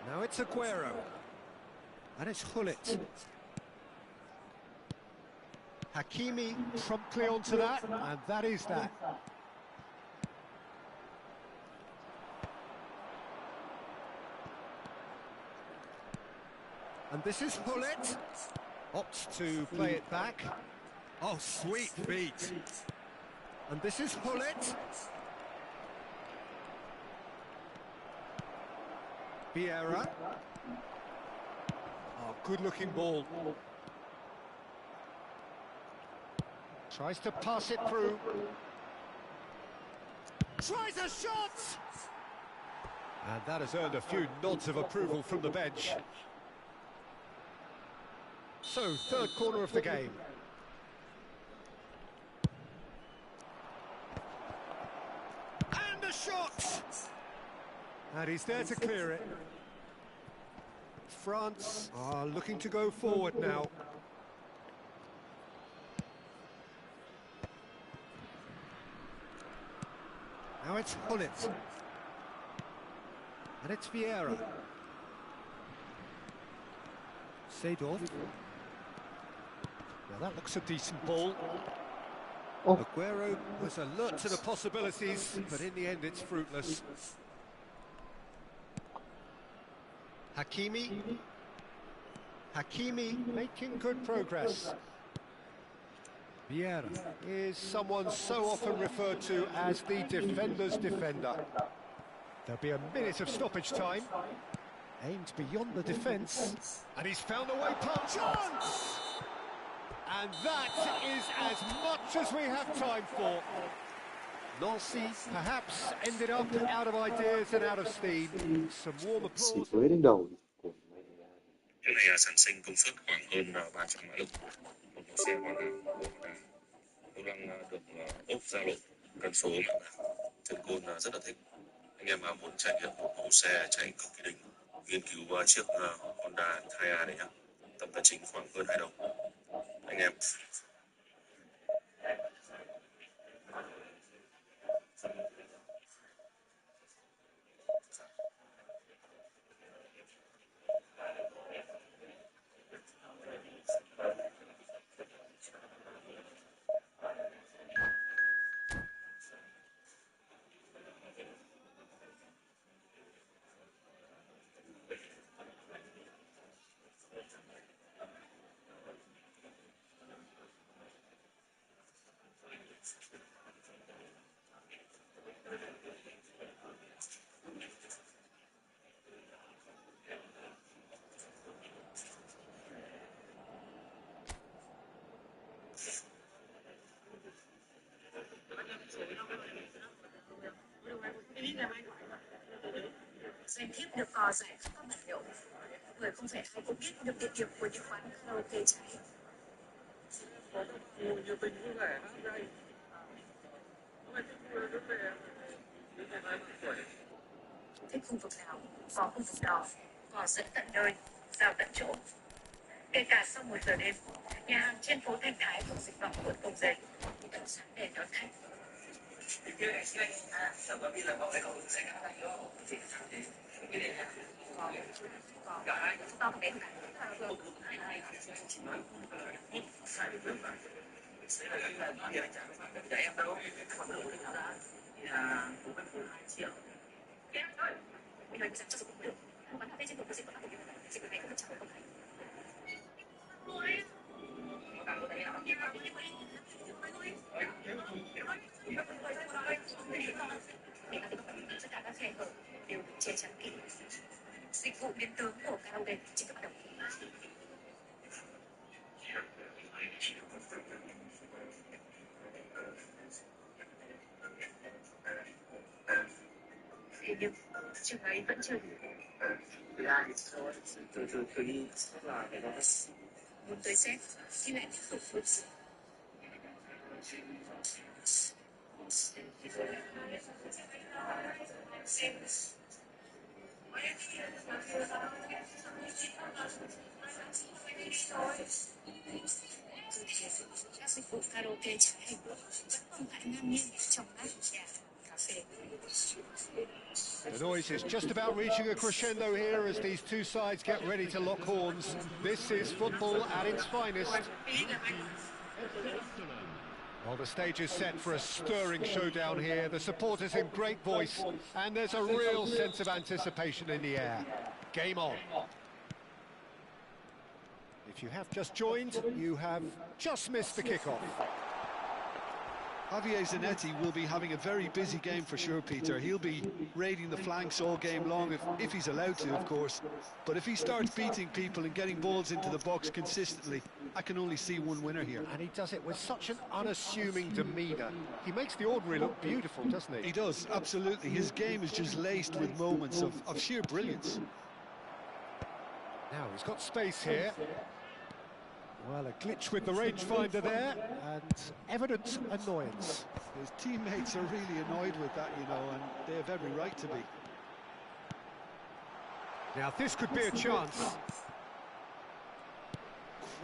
Now it's Aguero. And it's Hullet. Hakimi promptly onto that, and that is that. And this is Hullet. Opts to play it back. Oh, sweet feet. And this is Hullet. Vieira. Oh, good-looking ball. Tries to pass it through. Tries a shot! And that has earned a few nods of approval from the bench. So, third corner of the game. And a shot! And he's there to clear it. France are looking to go forward now. Now it's Hullet. And it's Vieira. Seedorf. Now that looks a decent ball. Oh. Aguero was alert to the possibilities, but in the end it's fruitless. Hakimi. Hakimi making good progress. Vieira is someone so often referred to as the defender's defender. There'll be a minute of stoppage time. Aimed beyond the defence. And he's found a way past. Chance! And that is as much as we have time for. Nancy perhaps ended up out of ideas and out of steam. Some warm Chỉ applause. mới đến đầu của Chiếc này sản sinh công suất khoảng hơn 300 mã lực. Một mẫu xe hoàn hảo của Honda. Vô lăng được ốp da lộn, cần số mạnh mẽ. Chân côn rất là thích. Anh em muốn trải nghiệm một mẫu xe chạy cực kỳ đỉnh, nghiên cứu chiếc Honda 2A này nhé. Tầm tài chính khoảng hơn 2 đồng. Anh em Danh thiếp được cò rẻ khắp các bản hiệu. Người không phải ai cũng biết được địa điểm của những quán karaoke cháy. Nhiều tình vui vẻ hát đây. Hôm nay thích vui rất về. Đến ngày mai bằng tuổi. Thích khu vực nào, có khu vực đó. Cò dẫn tận nơi, giao tận chỗ. Kể cả sau 1 giờ đêm, nhà hàng trên phố Thành Thái thuộc dịch vọng quận Cầu Giấy vẫn sáng đèn đón khách. Con đến cả em đâu khoảng độ là 2 triệu. Bây giờ dành cho sự cũng được. Quán cà phê trên đường có dịch vụ dịch vụ này không được trả công khai. Tất cả các khe hở đều được che chắn kỹ. Dịch vụ biến tướng của karaoke chính thức bắt đầu. Thế nhưng chừng ấy vẫn chưa đủ. Muốn tới xét thì lại tiếp tục vượt. Các dịch vụ karaoke trá hình vẫn không ngại ngang nhiên trong các nhà cà phê. The noise is just about reaching a crescendo here as these two sides get ready to lock horns. This is football at its finest. Well, the stage is set for a stirring showdown here. The supporters in great voice, and there's a real sense of anticipation in the air. Game on. If you have just joined, you have just missed the kickoff. Javier Zanetti will be having a very busy game for sure, Peter. He'll be raiding the flanks all game long, if he's allowed to, of course. But if he starts beating people and getting balls into the box consistently, I can only see one winner here. And he does it with such an unassuming demeanour. He makes the ordinary look beautiful, doesn't he? He does, absolutely. His game is just laced with moments of sheer brilliance. Now, he's got space here. Well, a glitch with the rangefinder there, and evident annoyance. His teammates are really annoyed with that, you know, and they have every right to be. Now, this could be a chance.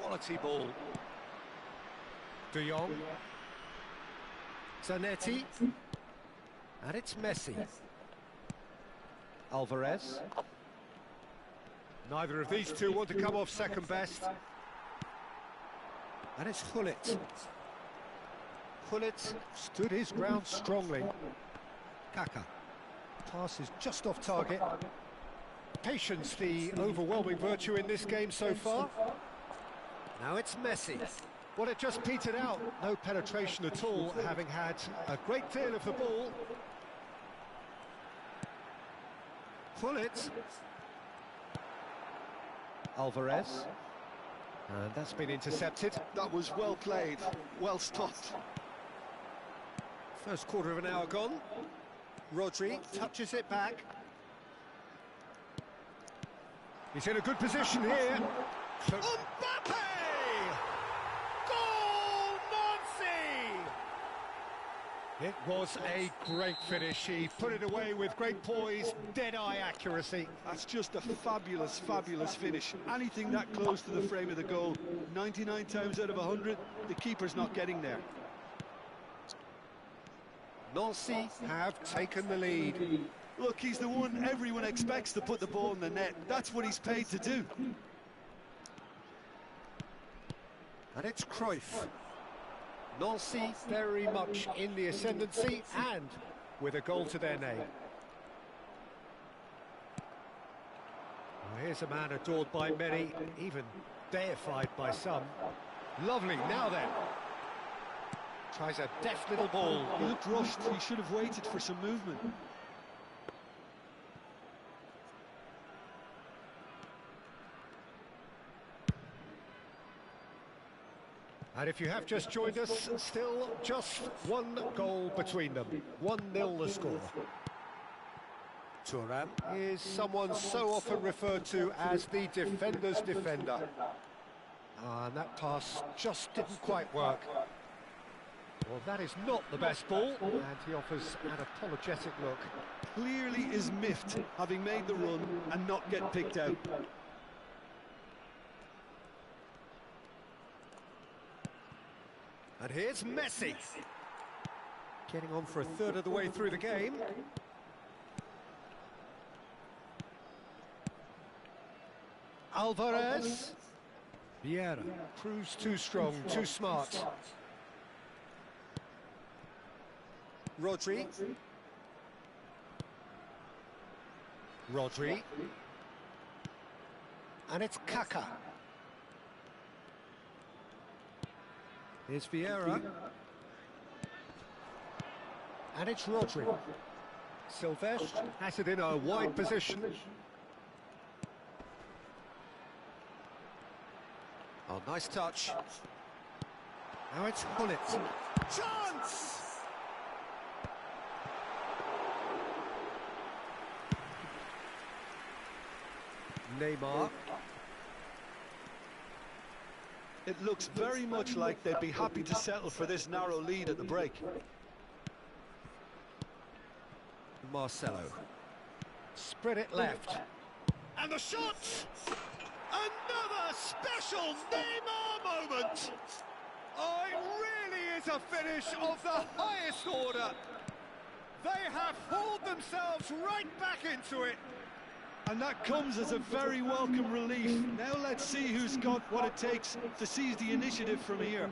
Quality ball. De Jong. Zanetti. And it's Messi. Alvarez. Neither of these two want to come off second best. And it's Gullit. Gullit stood his ground strongly. Kaka. Pass is just off target. Patience, the overwhelming virtue in this game so far. Now it's Messi. Well, it just petered out. No penetration at all, having had a great deal of the ball. Gullit. Alvarez. And that's been intercepted. That was well played, well stopped. First quarter of an hour gone. Rodri touches it back. He's in a good position here. Mbappe! Goal, Nancy! It was a great finish. He put it away with great poise, dead-eye accuracy. That's just a fabulous, fabulous finish. Anything that close to the frame of the goal, 99 times out of 100, the keeper's not getting there. Nancy have taken the lead. Look, he's the one everyone expects to put the ball in the net. That's what he's paid to do. And it's Cruyff. Nancy very much in the ascendancy and with a goal to their name. Well, here's a man adored by many, even deified by some. Lovely, now then. Tries a deft little ball. He looked rushed, he should have waited for some movement. And if you have just joined us, still just one goal between them. 1-0 the score. Thuram is someone so often referred to as the defender's defender. And that pass just didn't quite work. Well, that is not the best ball, and he offers an apologetic look. Clearly is miffed, having made the run and not get picked out. And here's Messi. Getting on for a third of the way through the game. Alvarez. Vieira proves too strong, too smart. Rodri. Rodri. And it's Kaka. Here's Vieira. And it's Rodri. Silvestre has it in a wide position. Oh, nice touch. Now it's Gullit. Chance! Neymar. It looks very much like they'd be happy to settle for this narrow lead at the break. Marcelo. Spread it left. And the shot! Another special Neymar moment! Oh, it really is a finish of the highest order. They have hauled themselves right back into it. And that comes as a very welcome relief. Now let's see who's got what it takes to seize the initiative from here.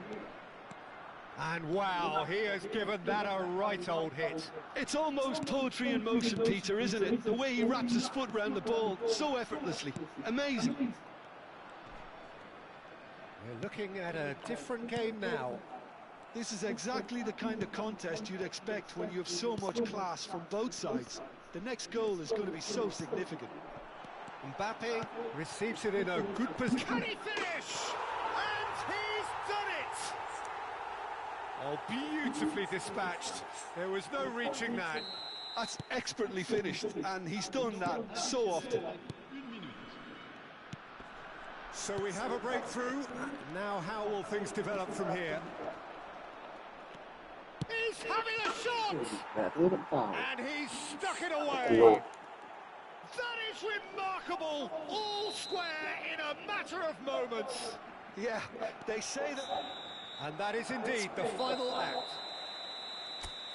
And wow, he has given that a right old hit. It's almost poetry in motion, Peter, isn't it? The way he wraps his foot round the ball so effortlessly. Amazing. We're looking at a different game now. This is exactly the kind of contest you'd expect when you have so much class from both sides. The next goal is going to be so significant. Mbappe receives it in a good position. Can he finish? And he's done it! Oh, beautifully dispatched. There was no reaching that. That's expertly finished, and he's done that so often. So we have a breakthrough. Now how will things develop from here? He's having a shot! And he's stuck it away! That is remarkable! All square in a matter of moments! Yeah, they say that... And that is indeed the final act.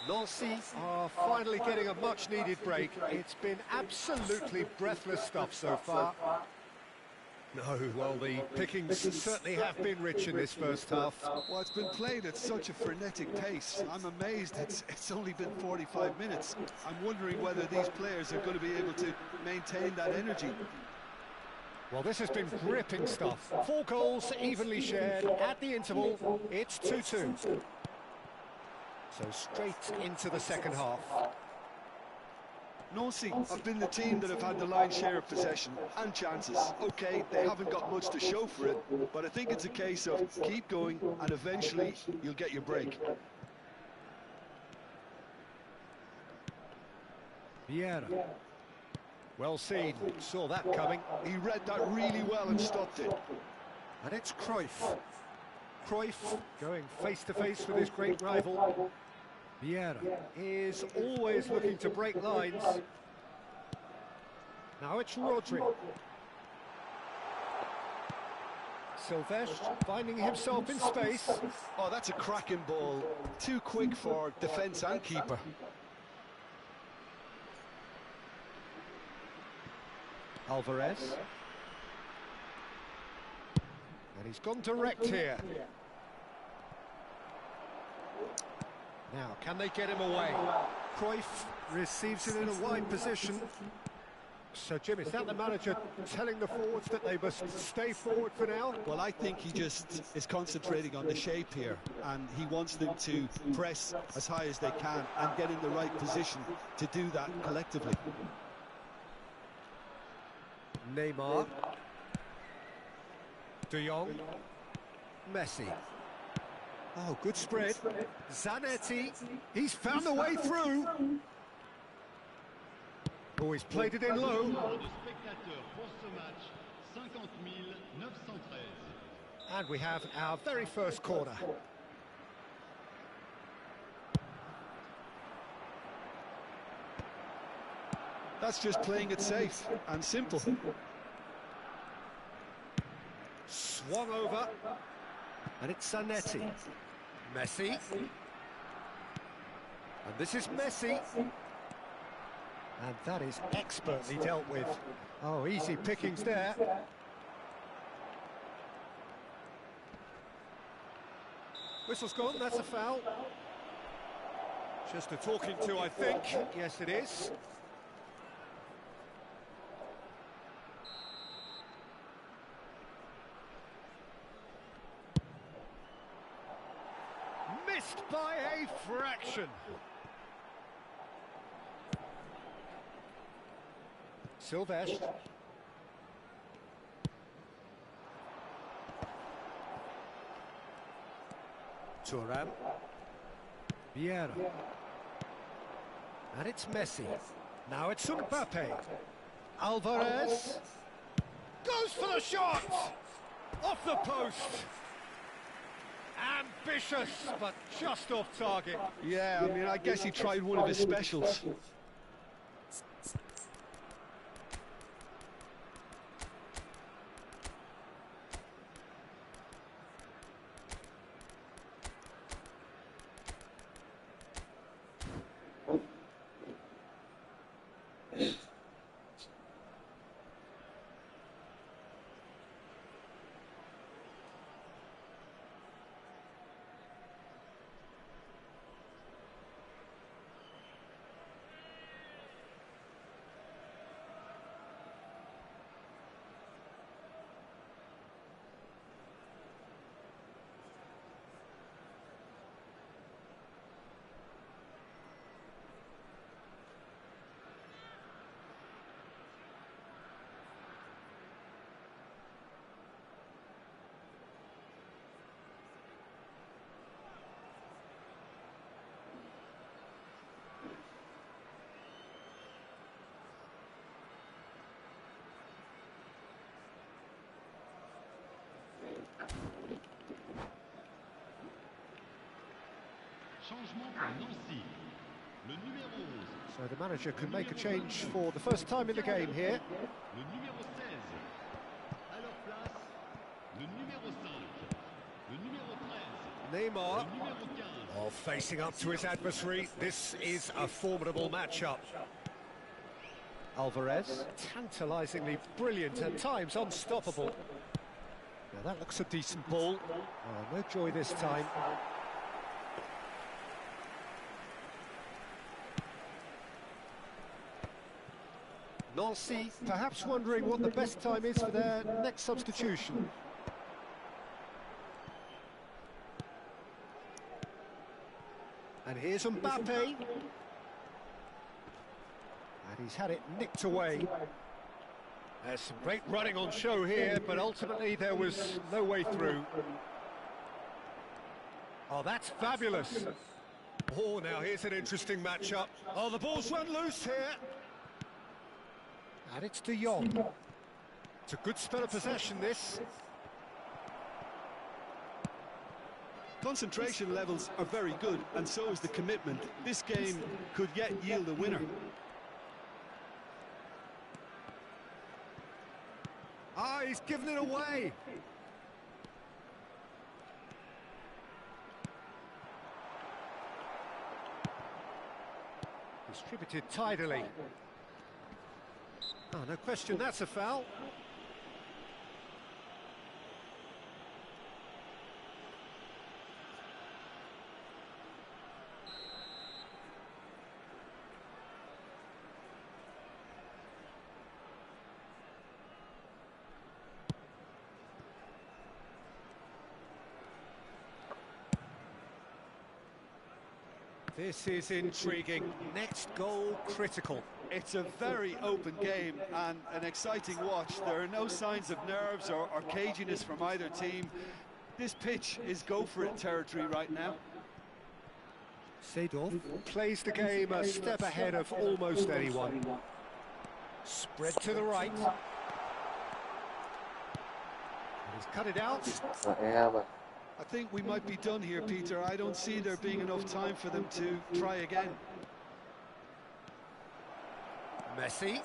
Nancy are finally getting a much-needed break. It's been absolutely breathless stuff so far. No, well, the pickings certainly have been rich in this first half. Well, it's been played at such a frenetic pace. I'm amazed it's only been 45 minutes. I'm wondering whether these players are going to be able to maintain that energy. Well, this has been gripping stuff. 4 goals evenly shared at the interval. It's 2-2. So straight into the second half. Nancy have been the team that have had the lion's share of possession and chances. Okay, they haven't got much to show for it, but I think it's a case of keep going and eventually you'll get your break. Vieira. Well seen, saw that coming. He read that really well and stopped it. And it's Cruyff. Cruyff going face-to-face with his great rival. Vieira is always looking to break lines. Now it's Rodri. Silvestre finding himself in space. Oh, that's a cracking ball. Too quick for defence and keeper. Alvarez. And he's gone direct here. Now, can they get him away? Cruyff receives it in a wide position. So, Jim, is that the manager telling the forwards that they must stay forward for now? Well, I think he just is concentrating on the shape here, and he wants them to press as high as they can and get in the right position to do that collectively. Neymar. De Jong. Messi. Oh, good spread. Zanetti. He's found a way through. Oh, he's played it in low. And we have our very first corner. That's just playing it safe and simple. Swung over. And it's Zanetti. Messi. And this is Messi. And that is expertly dealt with. Oh, easy pickings there. Whistle's gone, that's a foul. Just a talking to, I think. Yes, it is. Missed by a fraction. Silvestre. Thuram. Vieira. And it's Messi. Now it's Mbappe. Alvarez. Goes for the shot! Off the post! Ambitious, but just off target. Yeah, I mean, I guess he tried one of his specials. Changement pour Nancy. Le numéro 11. So the manager can make a change for the first time in the game here. Le numéro 16. À leur place, le numéro 5. Le numéro 13. Neymar. Le numéro 15. Oh, facing up to his adversary. This is a formidable matchup. Alvarez, tantalisingly brilliant, at times unstoppable. Now that looks a decent ball. Oh, no joy this time. Nancy perhaps wondering what the best time is for their next substitution. And here's Mbappe. And he's had it nicked away. There's some great running on show here, but ultimately there was no way through. Oh, that's fabulous. Oh, now here's an interesting matchup. Oh, the ball's run loose here. And it's De Jong. It's a good spell of possession, this. Concentration levels are very good, and so is the commitment. This game could yet yield a winner. Ah, he's given it away. Distributed tidily. Oh, no question, that's a foul. This is intriguing. Next goal critical. It's a very open game and an exciting watch. There are no signs of nerves or caginess from either team. This pitch is go-for-it territory right now. Seedorf plays the game a step ahead of almost anyone. Spread to the right. And he's cut it out. I think we might be done here, Peter. I don't see there being enough time for them to try again. Messi.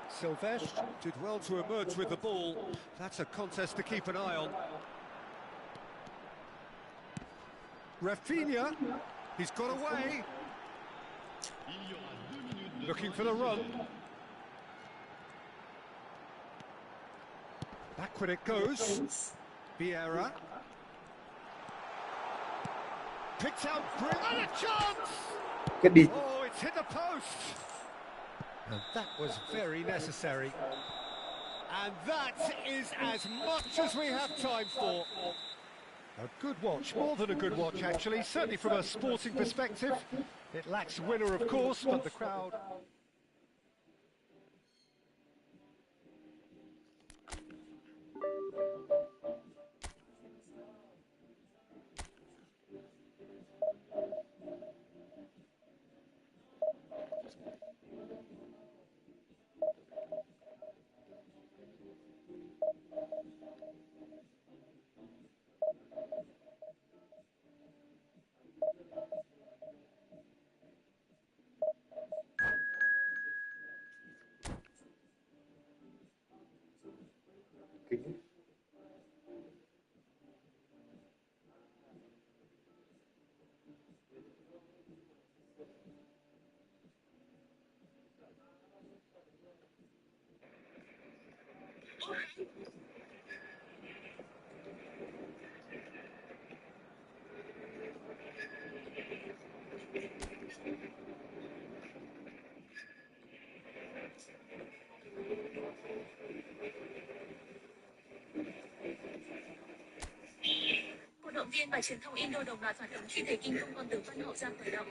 Silvestre did well to emerge with the ball. That's a contest to keep an eye on. Rafinha, he's got away. Looking for the run. Backward it goes. Vieira. Picked out, brilliant, a chance! Oh, it's hit the post! And that was very necessary. And that is as much as we have time for. A good watch, more than a good watch actually, certainly from a sporting perspective. It lacks winner, of course, but the crowd... Cổ động viên và truyền thông Indo đồng loạt phản ứng khi thấy kinh công con tướng Văn Hậu ra khởi động.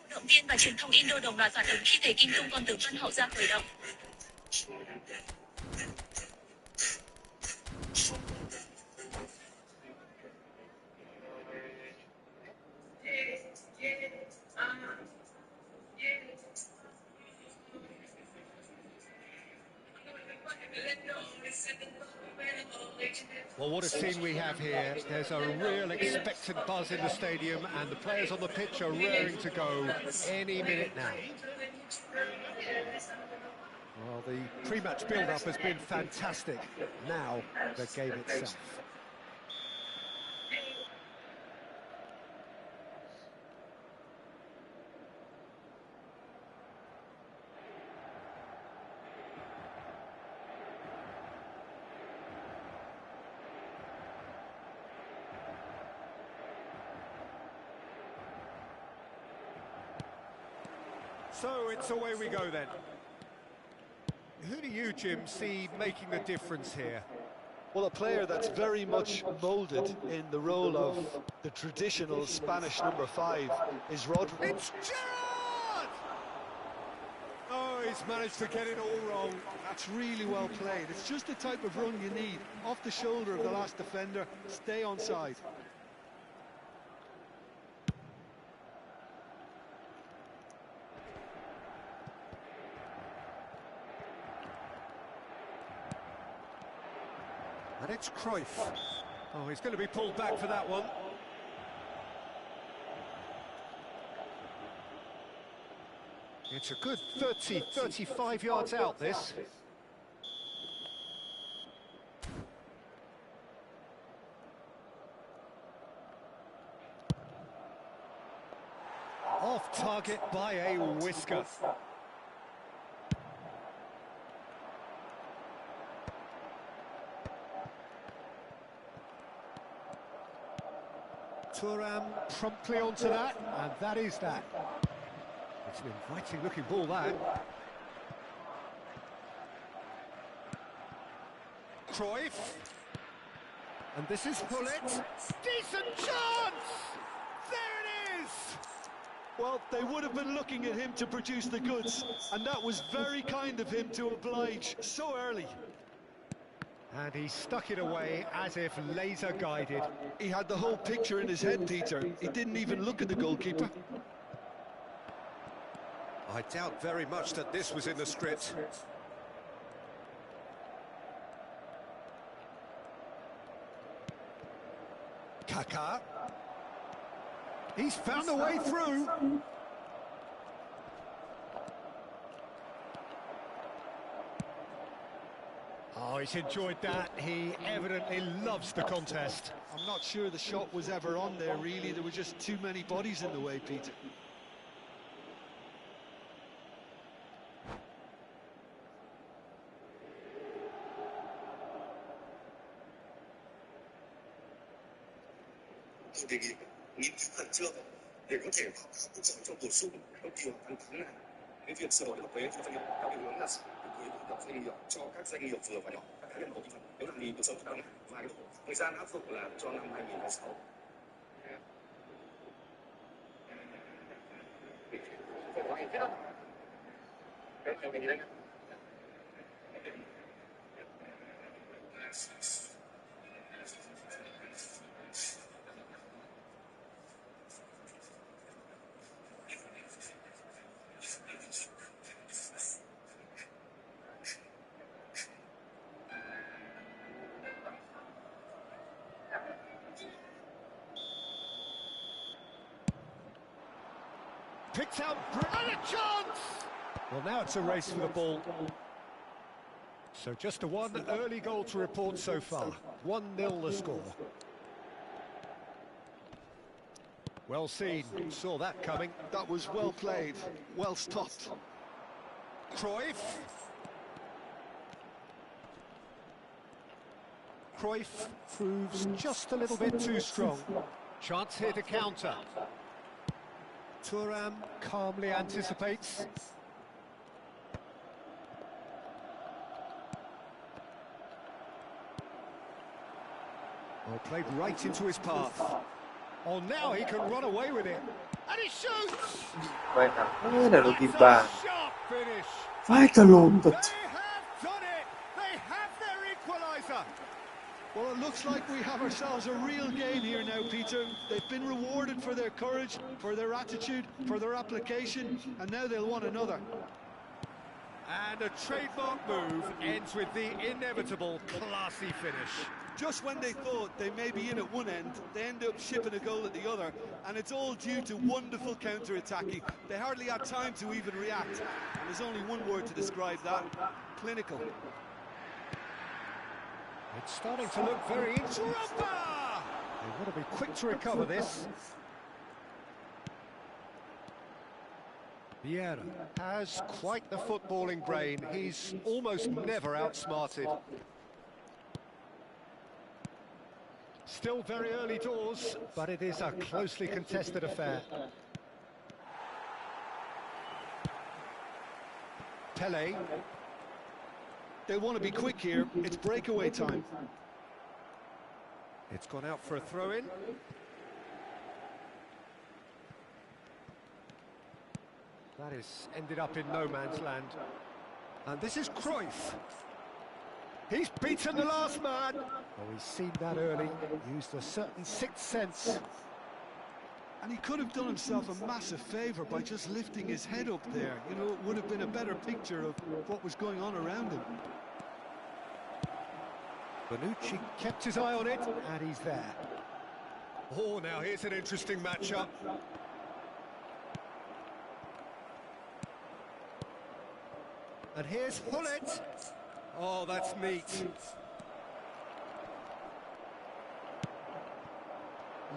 Cổ động viên và truyền thông Indo đồng loạt phản ứng khi thấy kinh công con tướng Văn Hậu ra khởi động. Well, what a scene we have here. There's a real expectant buzz in the stadium, and the players on the pitch are raring to go any minute now. Well, the pre-match build-up has been fantastic. Now, the game itself. So it's away we go then. Who do you, Jim, see making the difference here? Well, a player that's very much moulded in the role of the traditional Spanish number 5 is Rodri. It's Gerrard! Oh, he's managed to get it all wrong. That's really well played. It's just the type of run you need. Off the shoulder of the last defender, stay onside. And it's Cruyff. Oh, he's going to be pulled back for that one. It's a good 30, 35 yards out, this. Off target by a whisker. Thuram promptly onto that, and that is that. It's an inviting looking ball, that. Cruyff. And this is Hullet. Decent chance! There it is! Well, they would have been looking at him to produce the goods, and that was very kind of him to oblige so early. And he stuck it away as if laser guided. He had the whole picture in his head, Peter. He didn't even look at the goalkeeper. I doubt very much that this was in the script. Kaká. He's found a way through. Oh, he's enjoyed that. He evidently loves the contest. I'm not sure the shot was ever on there, really. There were just too many bodies in the way, Peter. Tôi đề nghị nghiên cứu khẩn trương để có thể báo cáo quốc hội cho bổ sung trong kỳ họp tháng 8 này cái việc sửa đổi luật thuế cho doanh nghiệp theo cái hướng là thuế thu nhập doanh nghiệp cho các doanh nghiệp vừa và nhỏ, các cá nhân hộ kinh doanh nếu làm gì được sớm nhất và cái thời gian áp dụng là cho năm 2026. picked out, and a chance! Well, now it's a race for the ball. So just a one early goal to report so far. 1-0 the score. Well seen, saw that coming. That was well played, well stopped. Cruyff. Cruyff proves just a little bit too strong. Chance here to counter. Thuram calmly anticipates. Well, played right into his path. Oh, now he can run away with it. And he shoots! Vai na That's a sharp finish. Vai ka loob They dat. have done it! They have their equaliser! Well, it looks like we have ourselves a real game here now, Peter. They've been rewarded for their courage, for their attitude, for their application, and now they'll want another. And a trademark move ends with the inevitable classy finish. Just when they thought they may be in at one end, they end up shipping a goal at the other, and it's all due to wonderful counter-attacking. They hardly had time to even react, and there's only one word to describe that: clinical. It's starting to look very interesting. They want to be quick to recover this. Vieira has quite the footballing brain. He's almost never outsmarted. Still very early doors, but it is a closely contested affair. Pele. They want to be quick here. It's breakaway time. It's gone out for a throw-in. That is ended up in no man's land. And this is Cruyff. He's beaten the last man. Oh, he's seen that early, used a certain sixth sense. And he could have done himself a massive favour by just lifting his head up there. You know, it would have been a better picture of what was going on around him. Bonucci kept his eye on it, and he's there. Oh, now here's an interesting matchup. And here's Hullet. Oh, that's neat.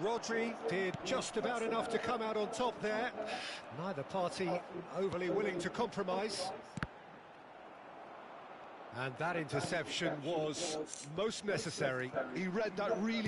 Rodri did just about enough to come out on top there. Neither party overly willing to compromise. And that interception was most necessary. He read that really